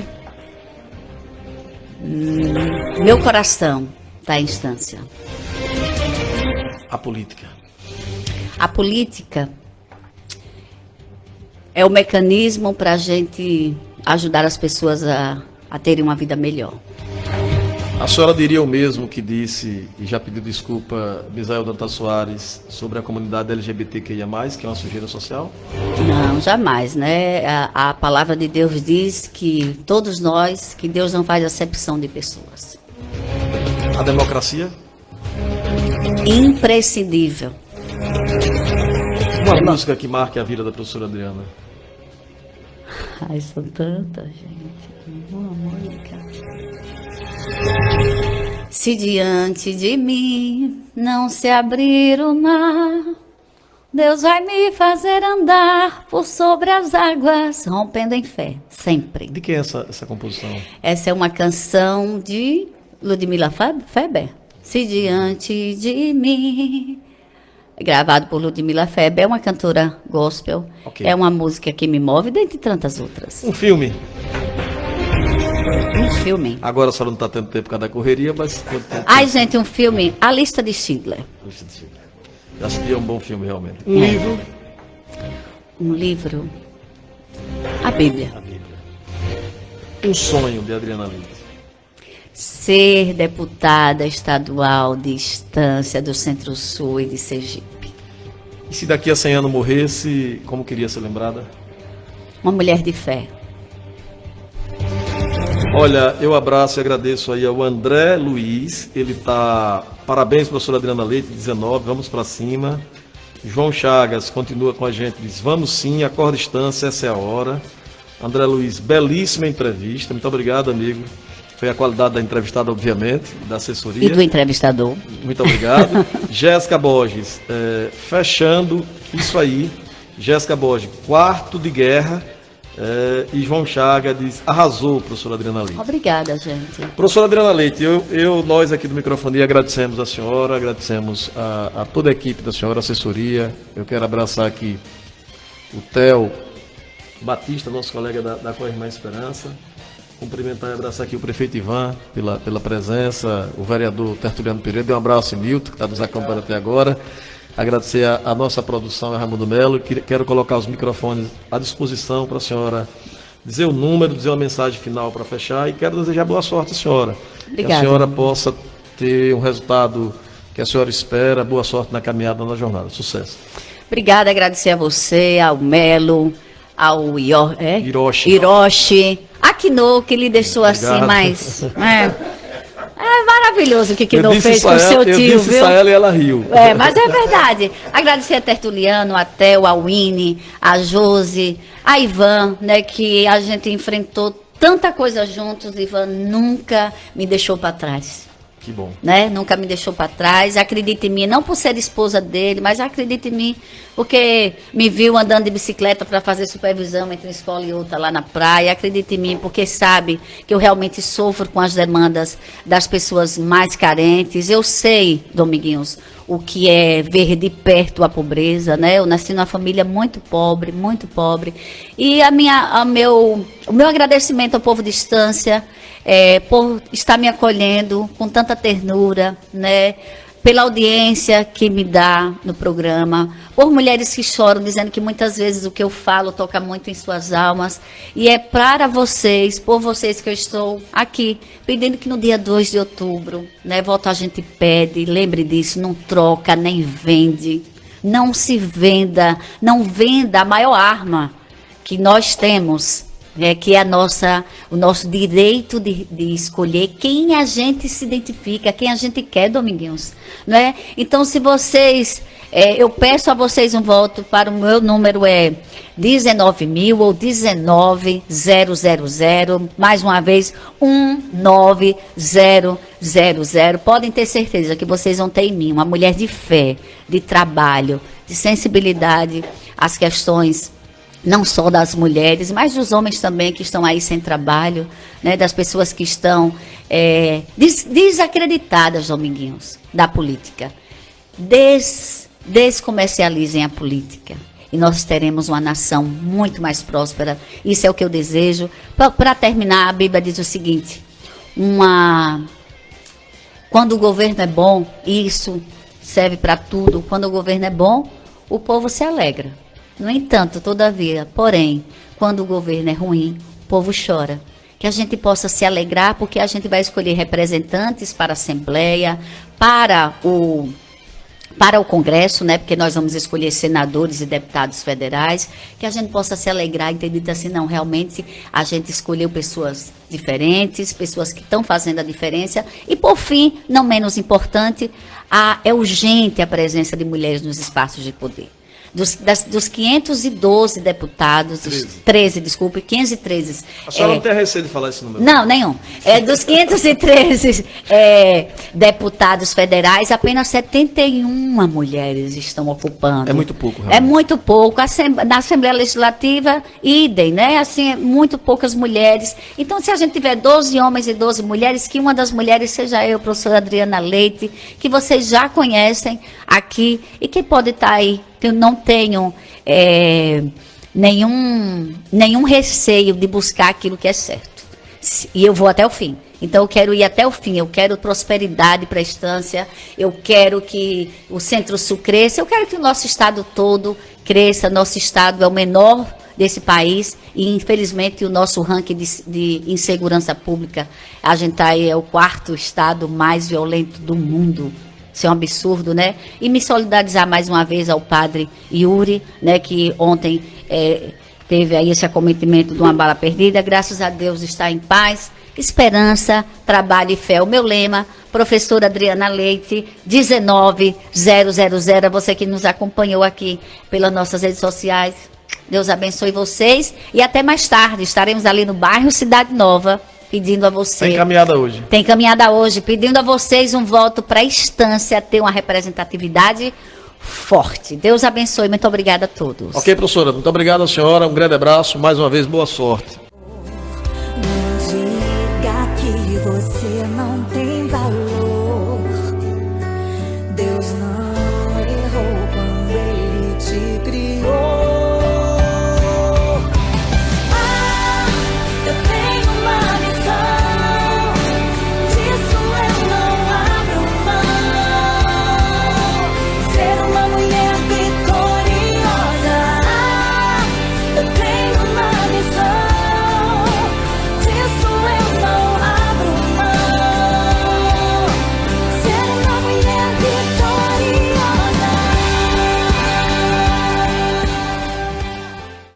meu coração está em Estância. A política. A política é o mecanismo para a gente ajudar as pessoas a terem uma vida melhor. A senhora diria o mesmo que disse, e já pediu desculpa, Misael Dantas Soares, sobre a comunidade LGBTQIA+, que é uma sujeira social? Não, jamais, né? A palavra de Deus diz que todos nós, que Deus não faz acepção de pessoas. A democracia? Imprescindível. Uma música que marque a vida da professora Adriana. Ai, são tantas, gente. Uma música. Se diante de mim não se abrir o mar, Deus vai me fazer andar por sobre as águas, rompendo em fé, sempre. De quem é essa composição? Essa é uma canção de Ludmila Feber. Se diante de mim, gravado por Ludmila Feber, é uma cantora gospel. Okay. É uma música que me move, dentre tantas outras. Um filme. Um filme. Agora a senhora não está tendo tempo por causa da correria, mas... Ai, gente, um filme. A Lista de Schindler. Lista de Schindler. Acho que é um bom filme, realmente. Um livro. Um livro. A Bíblia. A Bíblia. Um sonho de Adriana Leite. ser deputada estadual de Estância do Centro-Sul e de Sergipe. E se daqui a 100 anos morresse, como queria ser lembrada? Uma mulher de fé. Olha, eu abraço e agradeço aí ao André Luiz, ele tá, parabéns professora Adriana Leite, 19, vamos para cima. João Chagas continua com a gente, diz, vamos sim, acorda Estância, essa é a hora. André Luiz, belíssima entrevista, muito obrigado, amigo. Foi a qualidade da entrevistada, obviamente, da assessoria. E do entrevistador. Muito obrigado. Jéssica Borges, fechando isso aí, Jéssica Borges, quarto de guerra. E João Chaga diz, arrasou, professora Adriana Leite. Obrigada, gente. Professora Adriana Leite, nós aqui do Microfonia agradecemos a senhora, agradecemos a toda a equipe da senhora, a assessoria. Eu quero abraçar aqui o Theo Batista, nosso colega da Corre Esperança. Cumprimentar e abraçar aqui o prefeito Ivan pela presença, o vereador Tertuliano Pereira. Dê um abraço em Milton, que está nos acompanhando até agora. Agradecer a nossa produção, a Raimundo Melo. Quero colocar os microfones à disposição para a senhora dizer o número, dizer uma mensagem final para fechar. E quero desejar boa sorte à senhora. Obrigada. Que a senhora possa ter um resultado que a senhora espera. Boa sorte na caminhada, na jornada. Sucesso. Obrigada, agradecer a você, ao Melo, ao Hiroshi, a Kino, que lhe deixou assim mais... É maravilhoso o que Kino fez com o seu tio, eu disse viu? a ela e ela riu. Mas é verdade. Agradecer a Tertuliano, a Theo, a Winnie, a Josi, a Ivan, né, que a gente enfrentou tanta coisa juntos. Ivan nunca me deixou para trás. Que bom. Né? Nunca me deixou para trás. Acredita em mim, não por ser esposa dele, mas acredita em mim porque me viu andando de bicicleta para fazer supervisão entre uma escola e outra lá na praia. Acredita em mim porque sabe que eu realmente sofro com as demandas das pessoas mais carentes. Eu sei, Dominguinhos, o que é ver de perto a pobreza, né? Eu nasci numa família muito pobre, muito pobre. E o meu agradecimento ao povo de Estância, por estar me acolhendo com tanta ternura, né? Pela audiência que me dá no programa, por mulheres que choram, dizendo que muitas vezes o que eu falo toca muito em suas almas. E é para vocês, por vocês que eu estou aqui, pedindo que no dia 2 de outubro, né, voto a gente pede, lembre disso, não troca, nem vende, não se venda, não venda a maior arma que nós temos, que é o nosso direito de escolher quem a gente se identifica, quem a gente quer, Dominguinhos. Né? Então, se vocês... eu peço a vocês um voto para o meu número 19.000 ou 19.000, mais uma vez, 19.000. Podem ter certeza que vocês vão ter em mim uma mulher de fé, de trabalho, de sensibilidade às questões não só das mulheres, mas dos homens também que estão aí sem trabalho, né, das pessoas que estão desacreditadas, Dominguinhos, da política. Descomercializem a política e nós teremos uma nação muito mais próspera. Isso é o que eu desejo. Para terminar, a Bíblia diz o seguinte, quando o governo é bom, isso serve para tudo, quando o governo é bom, o povo se alegra. No entanto, todavia, porém, quando o governo é ruim, o povo chora. Que a gente possa se alegrar, porque a gente vai escolher representantes para a Assembleia, para o Congresso, né? Porque nós vamos escolher senadores e deputados federais, que a gente possa se alegrar e ter dito assim, não, realmente a gente escolheu pessoas diferentes, pessoas que estão fazendo a diferença. E, por fim, não menos importante, é urgente a presença de mulheres nos espaços de poder. Dos 512 deputados, 513. A senhora não tem receio de falar esse número? Não, nenhum. Dos 513 deputados federais, apenas 71 mulheres estão ocupando. É muito pouco, realmente. É muito pouco. Na Assembleia Legislativa, idem, né? Assim, muito poucas mulheres. Então, se a gente tiver 12 homens e 12 mulheres, que uma das mulheres seja eu, professora Adriana Leite, que vocês já conhecem aqui e que pode estar aí. Eu não tenho nenhum receio de buscar aquilo que é certo. E eu vou até o fim. Então, eu quero ir até o fim. Eu quero prosperidade para a Estância. Eu quero que o Centro-Sul cresça. Eu quero que o nosso estado todo cresça. Nosso estado é o menor desse país e, infelizmente, o nosso ranking de insegurança pública, a gente tá aí, é o 4º estado mais violento do mundo. Isso é um absurdo, né? E me solidarizar mais uma vez ao padre Yuri, né, que ontem teve aí esse acometimento de uma bala perdida. Graças a Deus está em paz, esperança, trabalho e fé. O meu lema, professora Adriana Leite, 19000, você que nos acompanhou aqui pelas nossas redes sociais. Deus abençoe vocês e até mais tarde. Estaremos ali no bairro Cidade Nova, pedindo a você... Tem caminhada hoje. Tem caminhada hoje, pedindo a vocês um voto para a instância ter uma representatividade forte. Deus abençoe, muito obrigada a todos. Ok, professora, muito obrigado à senhora, um grande abraço, mais uma vez, boa sorte. Não diga que você não tem valor.